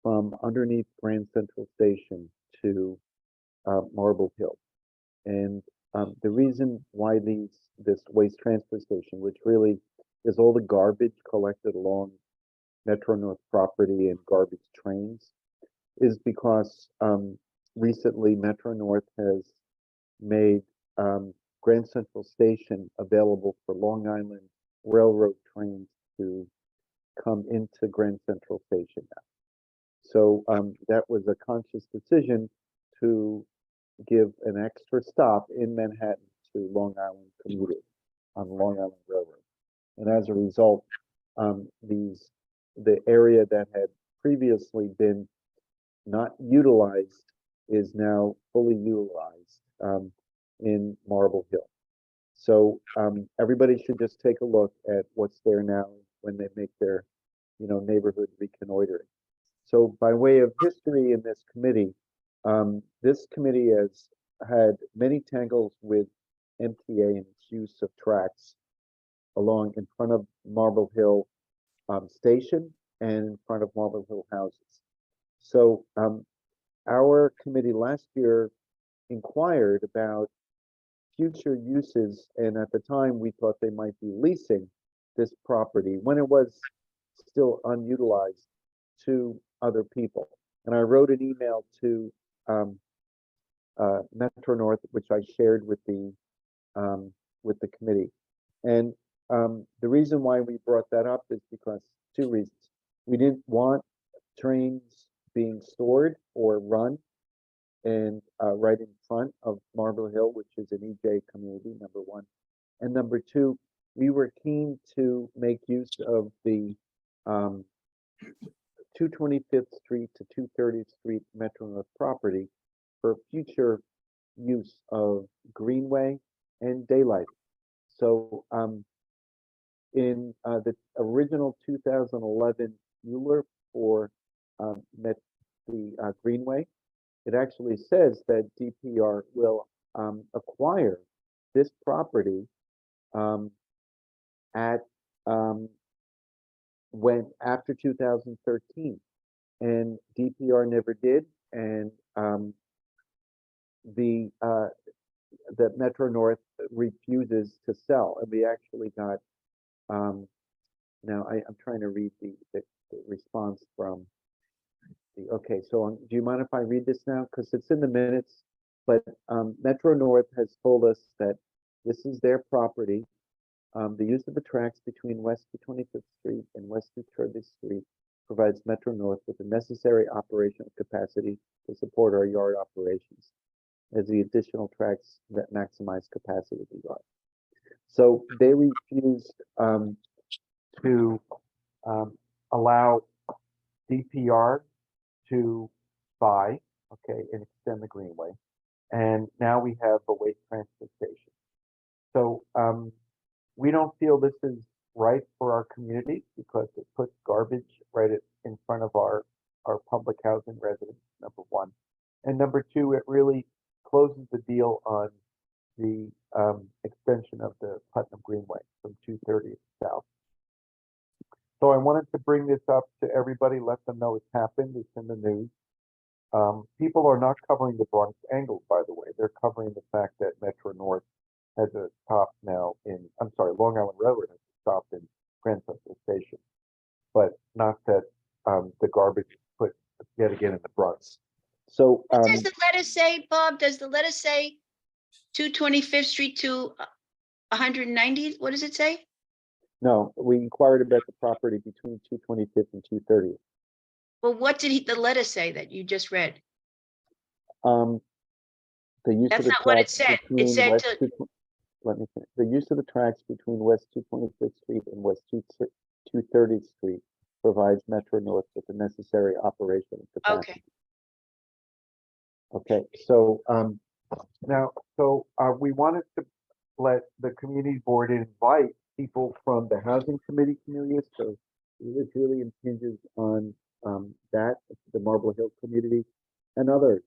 from underneath Grand Central Station to Marble Hill. And the reason why this waste transfer station, which really is all the garbage collected along Metro North property and garbage trains, is because recently Metro North has made Grand Central Station available for Long Island Railroad trains to come into Grand Central Station now. So that was a conscious decision to give an extra stop in Manhattan to Long Island commuters on Long Island Railroad. And as a result, the area that had previously been not utilized is now fully utilized in Marble Hill. So everybody should just take a look at what's there now when they make their, neighborhood reconnoitering. So by way of history in this committee has had many tangles with MTA and its use of tracks along in front of Marble Hill Station and in front of Marble Hill houses. So our committee last year inquired about future uses, and at the time we thought they might be leasing this property when it was still unutilized to other people. And I wrote an email to Metro North, which I shared with the committee. And the reason why we brought that up is because two reasons. We didn't want trains being stored or run and right in front of Marble Hill, which is an EJ community, number one. And number two, we were keen to make use of the 225th Street to 230th Street Metro North property for future use of greenway and daylight. So in the original 2011 Mueller for the greenway, it actually says that DPR will acquire this property after 2013, and DPR never did, and the Metro North refuses to sell, and we actually got now I'm trying to read the response from okay, so do you mind if I read this now? Because it's in the minutes, but Metro North has told us that this is their property. The use of the tracks between West 225th Street and West 230th Street provides Metro North with the necessary operational capacity to support our yard operations as the additional tracks that maximize capacity of the yard. So they refused to allow DPR to buy, okay, and extend the greenway. And now we have a waste transfer station. So we don't feel this is right for our community because it puts garbage right in front of our public housing residents, number one. And number two, it really closes the deal on the extension of the Putnam Greenway from 230 south. So I wanted to bring this up to everybody, let them know it's happened, it's in the news. People are not covering the Bronx angle, by the way. They're covering the fact that Metro North has a stop now Long Island Railroad has a stop in Grand Central Station, but not that the garbage is put yet again in the Bronx. So What does the letter say, Bob? Does the letter say 225th Street to 190th? What does it say? no, we inquired about the property between 225th and 230th. Well, what did the letter say that you just read? The use That's of the not what it tracks said. It between said West to, let me finish. The use of the tracks between West 225th Street and West 230th Street provides Metro North with the necessary operational capacity. okay. Okay, so Now, so we wanted to let the community board invite people from the housing committee, Cornelia, so this really impinges on that, the Marble Hill community and others.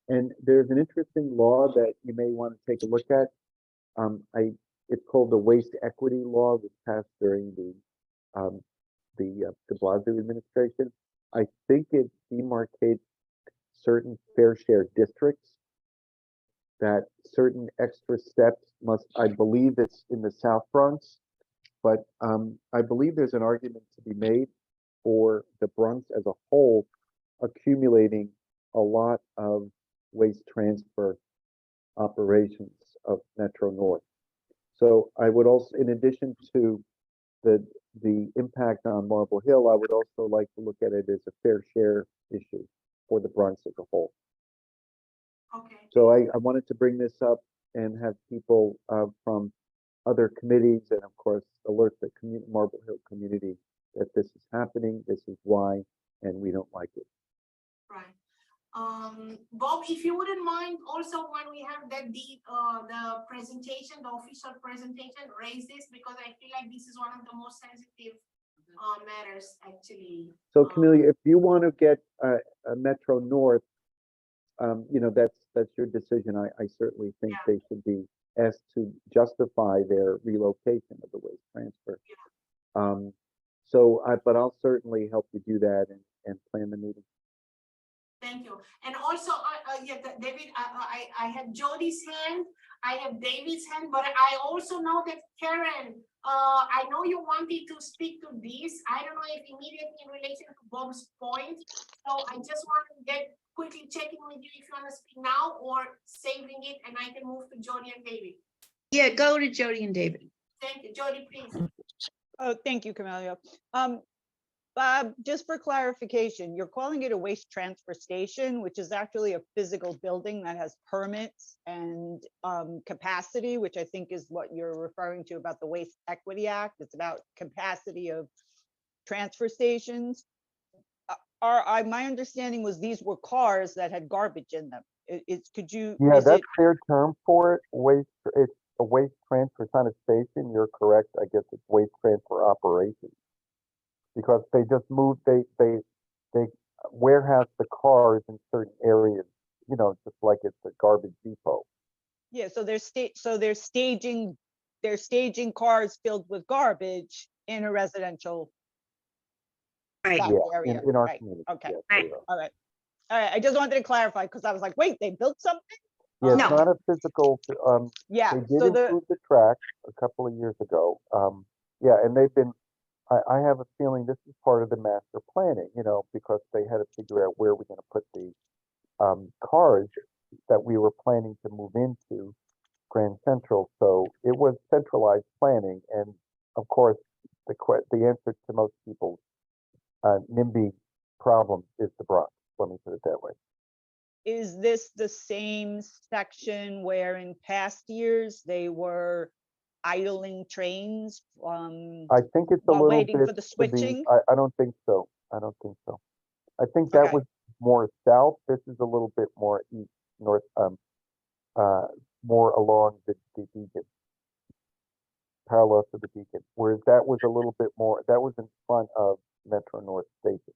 And there's an interesting law that you may want to take a look at. It's called the Waste Equity Law, which passed during the de Blasio administration. I think it demarcates certain fair share districts, that certain extra steps must, I believe it's in the South Bronx, but I believe there's an argument to be made for the Bronx as a whole accumulating a lot of waste transfer operations of Metro North. So I would also, in addition to the impact on Marble Hill, I would also like to look at it as a fair share issue for the Bronx as a whole. Okay. So I wanted to bring this up and have people from other committees and of course alert the Marble Hill community that this is happening, this is why, and we don't like it. Right. Bob, if you wouldn't mind, also when we have the presentation, the official presentation, raise this because I feel like this is one of the most sensitive matters actually. So Camelia, if you want to get a Metro North, you know, that's your decision. I certainly think they should be asked to justify their relocation of the waste transfer. But I'll certainly help you do that and plan the meeting. Thank you. And also, yeah, David, I have Jody's hand, I have David's hand, but I also know that Karen, I know you wanted to speak to this. I don't know if immediately in relation to Bob's point. So I just want to get quickly checking with you if you want to speak now or saving it and I can move to Jody and David. Yeah, go to Jody and David. Thank you. Jody, please. Oh, thank you, Camelia. Bob, just for clarification, you're calling it a waste transfer station, which is actually a physical building that has permits and capacity, which I think is what you're referring to about the Waste Equity Act. It's about capacity of transfer stations. My understanding was these were cars that had garbage in them. Could you? Yeah, is that's it- their term for it. It's a waste transfer. It's not a station. You're correct. I guess it's waste transfer operations. Because they just moved, they warehouse the cars in certain areas, you know, just like it's a garbage depot. Yeah, so they're staging cars filled with garbage in a residential Right. back Yeah, area. in our Right. community. Right. yes, they are. All right. All right. I just wanted to clarify because I was like, wait, they built something? Yeah, it's No. not a physical, Yeah. they did So improve the track a couple of years ago. Yeah, and they've been, I have a feeling this is part of the master planning, you know, because they had to figure out where we're going to put the cars that we were planning to move into Grand Central. So it was centralized planning, and of course, the answer to most people's NIMBY problem is the Bronx. Let me put it that way. is this the same section where in past years they were idling trains? I think it's a While little waiting bit for the to be- switching? I don't think so. I don't think so. I think that Okay. was more south. This is a little bit more east, north, more along the beacon, parallel to the beacon. Whereas that was a little bit more. That was in front of Metro North Station.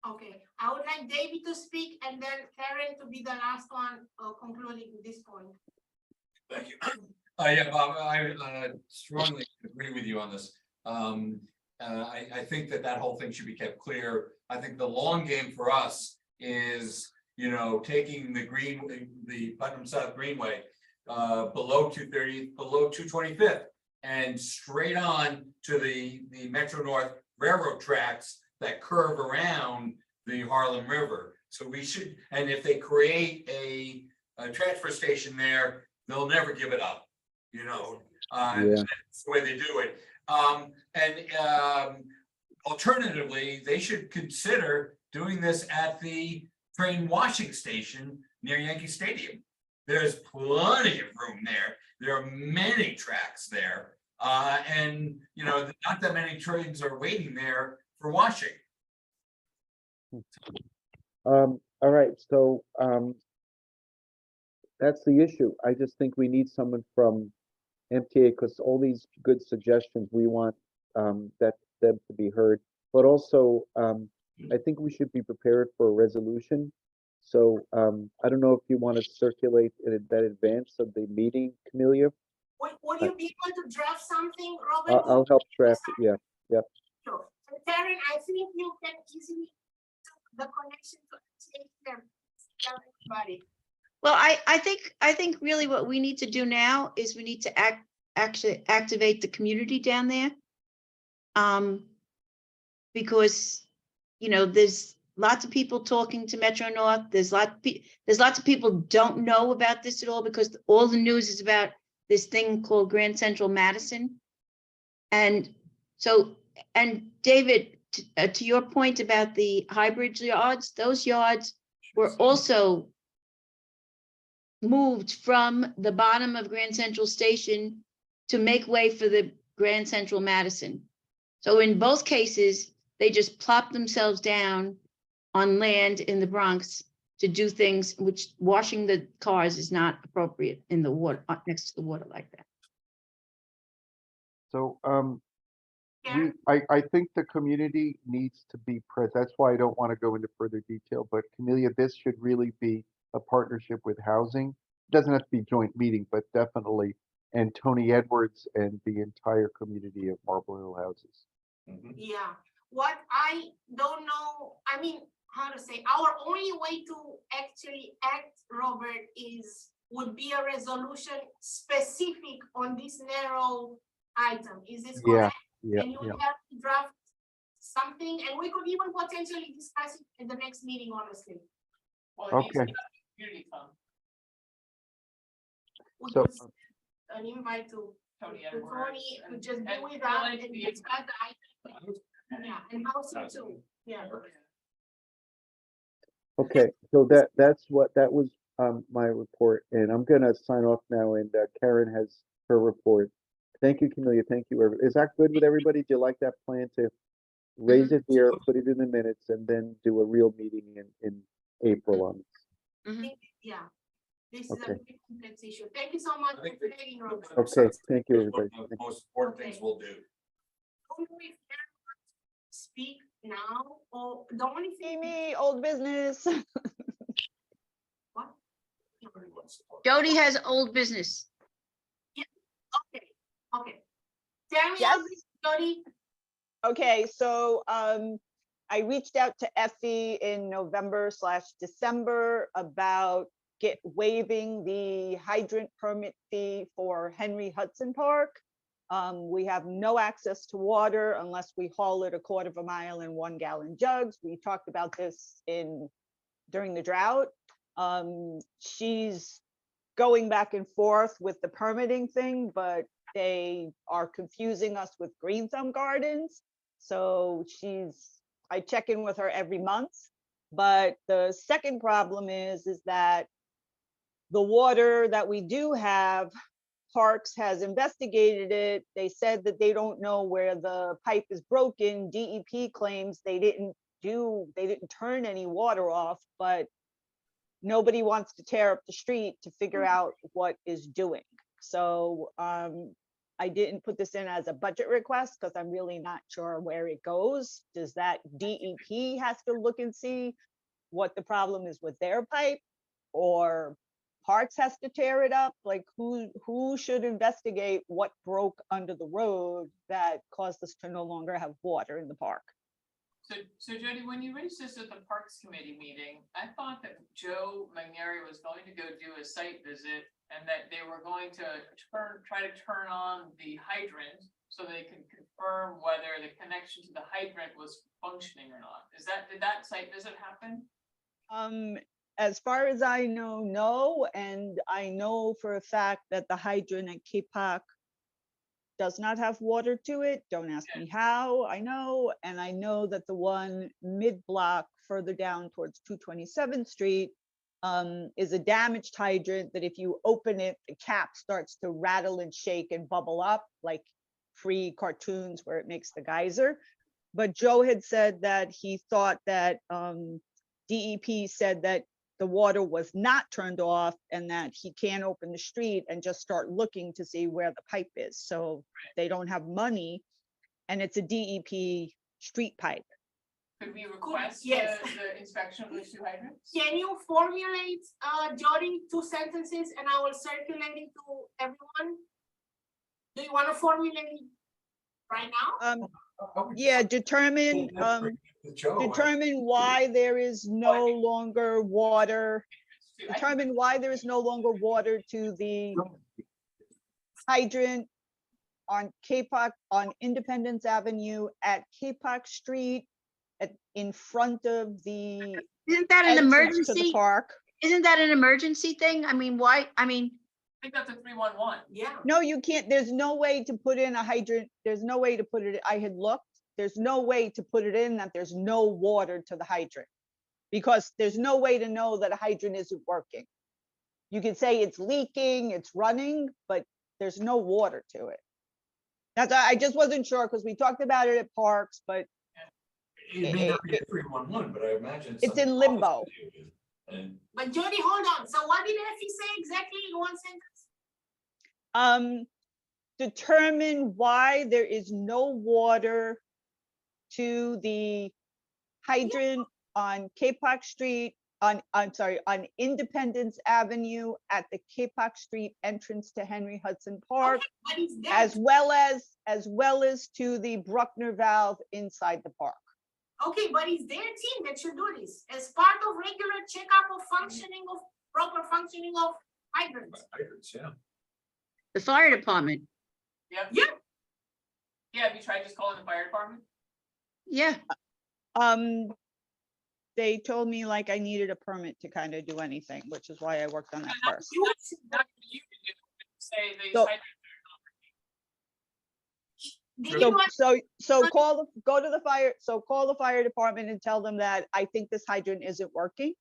Okay, I would like David to speak and then Karen to be the last one concluding this point. Thank you. Yeah, Bob, I strongly agree with you on this. I think that whole thing should be kept clear. I think the long game for us is, you know, taking the Putnam South Greenway below 230, below 225th and straight on to the Metro North Railroad tracks that curve around the Harlem River. So we should, and if they create a transfer station there, they'll never give it up, you know. Yeah. That's the way they do it. Alternatively, they should consider doing this at the train washing station near Yankee Stadium. There's plenty of room there. There are many tracks there. And you know, not that many trains are waiting there for washing. All right, so That's the issue. I just think we need someone from MTA, because all these good suggestions, we want that them to be heard. But also, I think we should be prepared for a resolution. So I don't know if you want to circulate it in that advance of the meeting, Camelia. Would you be able to draft something, Robert? I'll help draft it. Yeah, yep. Sure. So, Karen, I think you can easily do the connection to MTA and tell everybody. Well, I think really what we need to do now is we need to actually activate the community down there. Because, you know, there's lots of people talking to Metro North. There's lots of people don't know about this at all, because all the news is about this thing called Grand Central Madison. And so, and David, to your point about the hybrid yards, those yards were also moved from the bottom of Grand Central Station to make way for the Grand Central Madison. So in both cases, they just plopped themselves down on land in the Bronx to do things which washing the cars is not appropriate in the water, next to the water like that. So Yeah. I think the community needs to be present. That's why I don't want to go into further detail, but Camelia, this should really be a partnership with housing. It doesn't have to be joint meeting, but definitely, and Tony Edwards and the entire community of Marble Hill Houses. Yeah, what I don't know, I mean, how to say, our only way to actually act, Robert, would be a resolution specific on this narrow item. Is this Yeah, correct? yeah, And you yeah. would have to draft something, and we could even potentially discuss it in the next meeting, honestly. Well, it needs to Okay. be a community fund, We So, could send an invite to Tony to Edwards. Tony to and- just be and with Bill us and and the- discuss the item. Yeah, and housing too, yeah. okay, so that was my report, and I'm gonna sign off now, and Karen has her report. Thank you, Camelia. Thank you. Is that good with everybody? Do you like that plan to raise it here, put it in the minutes, and then do a real meeting in April on this? Yeah, this is a Okay. very complex issue. Thank you so much for taking, Robert. Okay, thank you, One everybody. of the most important things we'll do. Don't know if Karen wants to speak now, or the only thing. Amy, old business. What? Jody has old business. Okay, okay. Tell me, Yes. Jody. Okay, so I reached out to Effie in November/December about waiving the hydrant permit fee for Henry Hudson Park. We have no access to water unless we haul it a quarter of a mile in 1-gallon jugs. We talked about this during the drought. She's going back and forth with the permitting thing, but they are confusing us with Green Thumb Gardens. So I check in with her every month. But the second problem is that the water that we do have, Parks has investigated it. They said that they don't know where the pipe is broken. DEP claims they didn't turn any water off, but nobody wants to tear up the street to figure out what is doing. So I didn't put this in as a budget request because I'm really not sure where it goes. Does that DEP has to look and see what the problem is with their pipe, or Parks has to tear it up? Like who should investigate what broke under the road that caused us to no longer have water in the park? So Jody, when you raised this at the Parks Committee meeting, I thought that Joe Magneri was going to go do a site visit and that they were going to try to turn on the hydrant so they could confirm whether the connection to the hydrant was functioning or not. Did that site visit happen? As far as I know, no. And I know for a fact that the hydrant at Kipak does not have water to it. Don't ask me how, I know. And I know that the one mid-block further down towards 227th Street is a damaged hydrant that if you open it, the cap starts to rattle and shake and bubble up like free cartoons where it makes the geyser. But Joe had said that he thought that DEP said that the water was not turned off and that he can't open the street and just start looking to see where the pipe is. So they don't have money and it's a DEP street pipe. Could we request Yes. the inspection of those two hydrants? Can you formulate, Jody, 2 sentences and I will circulate it to everyone? Do you want to formulate it right now? Yeah, determine why there is no longer water. Determine why there is no longer water to the hydrant on Independence Avenue at Capoc Street in front of the Isn't that an entrance to the emergency? park. Isn't that an emergency thing? I mean, why? I mean, I think that's a 311. Yeah. No, you can't, there's no way to put in a hydrant, there's no way to put it, I had looked, there's no way to put it in that there's no water to the hydrant. Because there's no way to know that a hydrant isn't working. You could say it's leaking, it's running, but there's no water to it. That's, I just wasn't sure, because we talked about it at parks, but It may not be a 311, but I imagine. It's in something limbo. And But Jody, hold on. So what did Effie say exactly in 1 sentence? Determine why there is no water to the hydrant on Capoc Street, I'm sorry, on Independence Avenue at the Capoc Street entrance to Henry Hudson Park, Okay, but it's there. as well as to the Bruckner valve inside the park. Okay, but it's their team that should do this as part of regular checkup of functioning of proper functioning of hydrants. hydrants, yeah. the fire department. Yeah. Yeah. Yeah, have you tried just calling the fire department? Yeah, They told me like I needed a permit to kind of do anything, which is why I worked on that Not first. you, not you, say these So- hydrants. Did So, you go to the fire, call the fire department and tell them that I think this hydrant isn't working.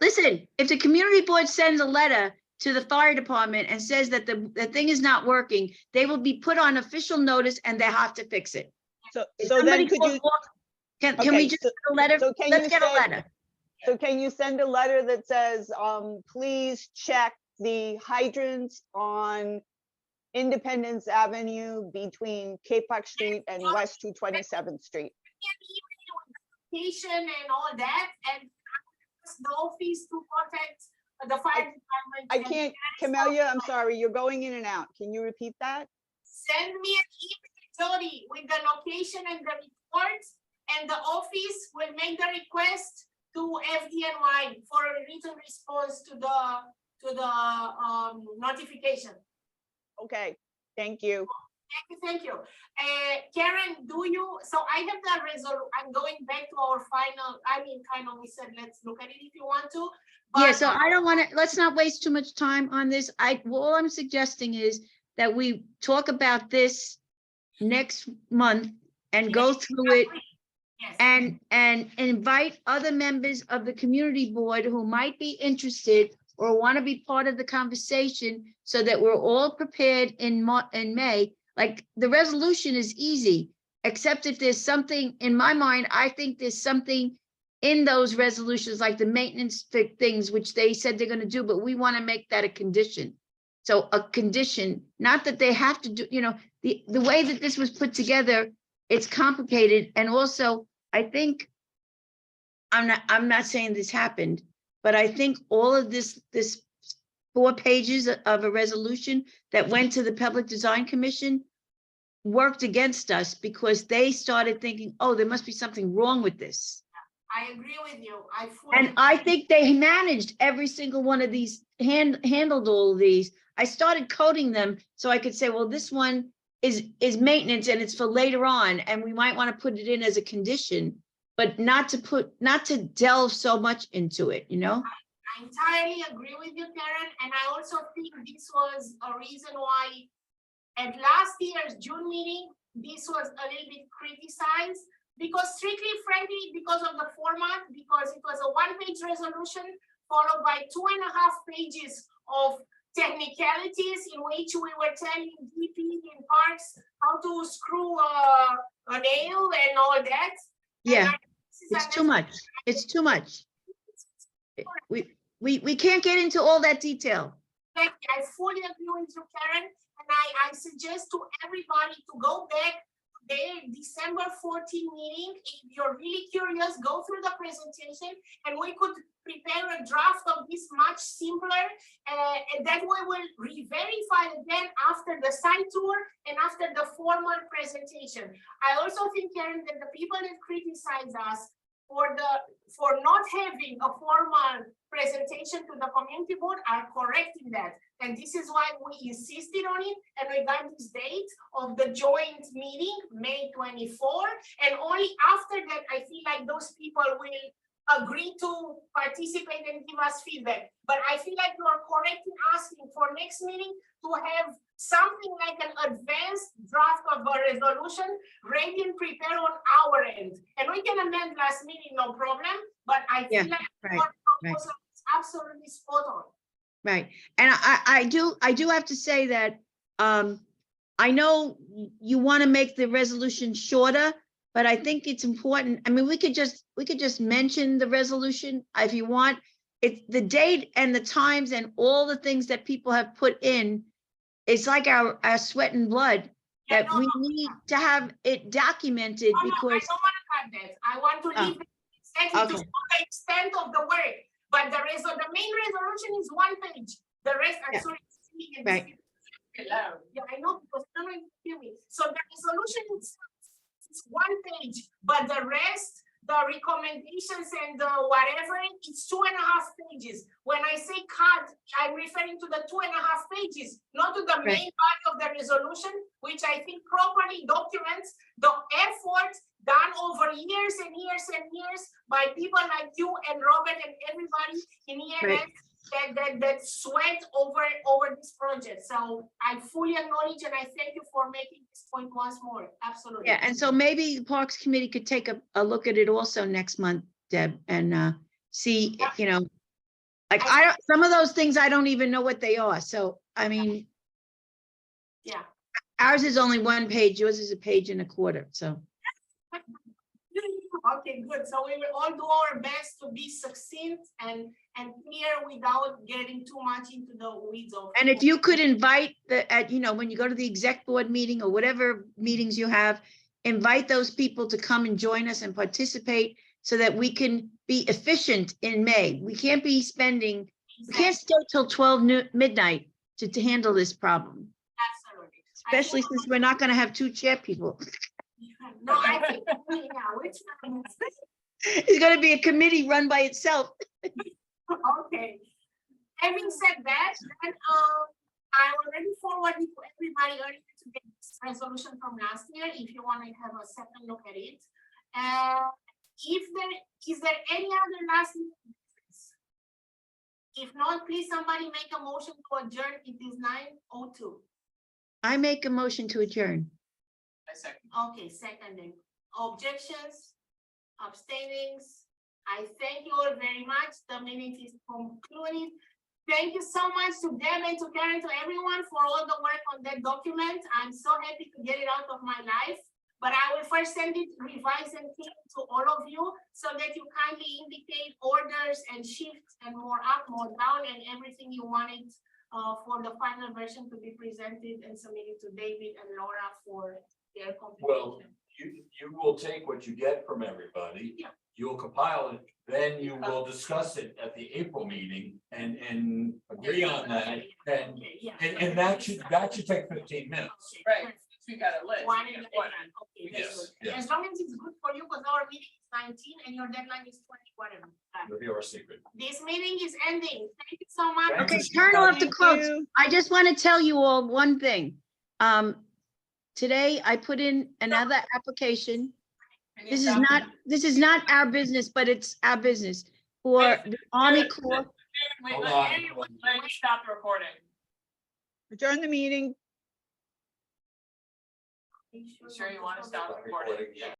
listen, if the community board sends a letter to the fire department and says that the thing is not working, they will be put on official notice and they have to fix it. So, If so then somebody could calls you, walk- Can we Okay, just so- get a letter? so can Let's you get a say- letter. so can you send a letter that says, please check the hydrants on Independence Avenue between Capoc Street and West 227th Street? Location and all that, and ask the office to contact the fire department. I and can't, that is Camelia, all. I'm sorry, you're going in and out. Can you repeat that? Send me an email, Jody, with the location and the report, and the office will make the request to FDNY for a written response to the notification. Okay, thank you. Thank you. Karen, so I have the I'm going back to our final, we said, let's look at it if you want to. Yeah, but so I don't want to, let's not waste too much time on this. All I'm suggesting is that we talk about this next month and go through it Yes. and invite other members of the community board who might be interested or want to be part of the conversation so that we're all prepared in May. Like the resolution is easy, except if there's something in my mind, I think there's something in those resolutions, like the maintenance things, which they said they're going to do, but we want to make that a condition. So a condition, not that they have to do, the way that this was put together, it's complicated. And also, I think, I'm not saying this happened, but I think all of this 4 pages of a resolution that went to the Public Design Commission worked against us because they started thinking, oh, there must be something wrong with this. I agree with you. And I think they managed every single one of these, handled all of these. I started coding them so I could say, well, this one is maintenance and it's for later on, and we might want to put it in as a condition, but not to delve so much into it, I entirely agree with you, Karen, and I also think this was a reason why at last year's June meeting, this was a little bit criticized, because strictly frankly, because of the format, because it was a 1-page resolution followed by 2.5 pages of technicalities in which we were telling DP in parks how to screw a nail and all that. Yeah, it's too much. It's too much. we can't get into all that detail. Thank you. I fully agree with you, Karen, and I suggest to everybody to go back to their December 14 meeting. If you're really curious, go through the presentation, and we could prepare a draft of this much simpler, and that way we'll re-verify again after the site tour and after the formal presentation. I also think, Karen, that the people that criticize us for not having a formal presentation to the community board are correct in that. And this is why we insisted on it, and we got this date of the joint meeting, May 24. And only after that, I feel like those people will agree to participate and give us feedback. But I feel like you are correct in asking for next meeting to have something like an advanced draft of a resolution ready and prepared on our end. And we can amend last meeting, no problem, but I feel like right, your right. proposal is absolutely spot on. Right, and I do have to say that, I know you want to make the resolution shorter, but I think it's important, I mean, we could just mention the resolution if you want. It's the date and the times and all the things that people have put in. It's like our sweat and blood Yeah, that no, we no, need to have it documented no, I because, don't want to cut that. I want to leave it exactly to okay. show the extent of the work. But the main resolution is one page. The rest, I'm Yeah. sorry. Speaking Right. Yeah, I know, because no one can hear me. So the resolution is one page, but the rest, the recommendations and the whatever, it's 2.5 pages. When I say cut, I'm referring to the 2.5 pages, not to the main part of the resolution, which I think properly documents the effort done over years and years and years by people like you and Robert and everybody in EMS that sweat over this project. So I fully acknowledge and I thank you for making this point once more. Absolutely. Yeah, and so maybe the Parks Committee could take a look at it also next month, Deb, and see, you know, like some of those things, I don't even know what they are. So, I mean, Yeah. ours is only one page, yours is a page and a quarter, so. Okay, good. So we will all do our best to be succinct and clear without getting too much into the weeds of. And if you could invite you know, when you go to the exec board meeting or whatever meetings you have, invite those people to come and join us and participate so that we can be efficient in May. We can't be spending, we can't stay till 12 midnight to handle this problem, Absolutely. especially since we're not gonna have 2 chair people. No, I think, yeah, which one? It's gonna be a committee run by itself. Okay. Having said that, then I already forwarded to everybody earlier to get this resolution from last year, if you want to have a second look at it. Is there any other last business? If not, please somebody make a motion to adjourn. It is 9:02. I make a motion to adjourn. I second. Okay, seconding. Objections, abstainings. I thank you all very much. The meeting is concluded. Thank you so much to Deb and to Karen, to everyone for all the work on that document. I'm so happy to get it out of my life. But I will first send it revised and clean to all of you so that you kindly indicate orders and shifts and more up, more down, and everything you wanted for the final version to be presented and submitted to David and Laura for their Well, confirmation. you will take what you get from everybody. Yeah. You'll compile it, then you will discuss it at the April meeting and agree on that. And Okay, yeah. and that should take 15 minutes. Okay, Right, perfect. we got a list. One we and got one. okay, that's Yes, good. yeah. As long as it's good for you, because our meeting is 19 and your deadline is 20, whatever. It'll be our secret. This meeting is ending. Thank you so much. Thank Okay, you. turn off the Thank quotes. you. I just want to tell you all one thing. Today I put in another application. Can you This is stop? not our business, but it's our business for the Army Corps. Wait, Hold let on, me hold on. stop the recording. Adjourn the meeting. You sure you want to stop Stop recording? recording, yeah.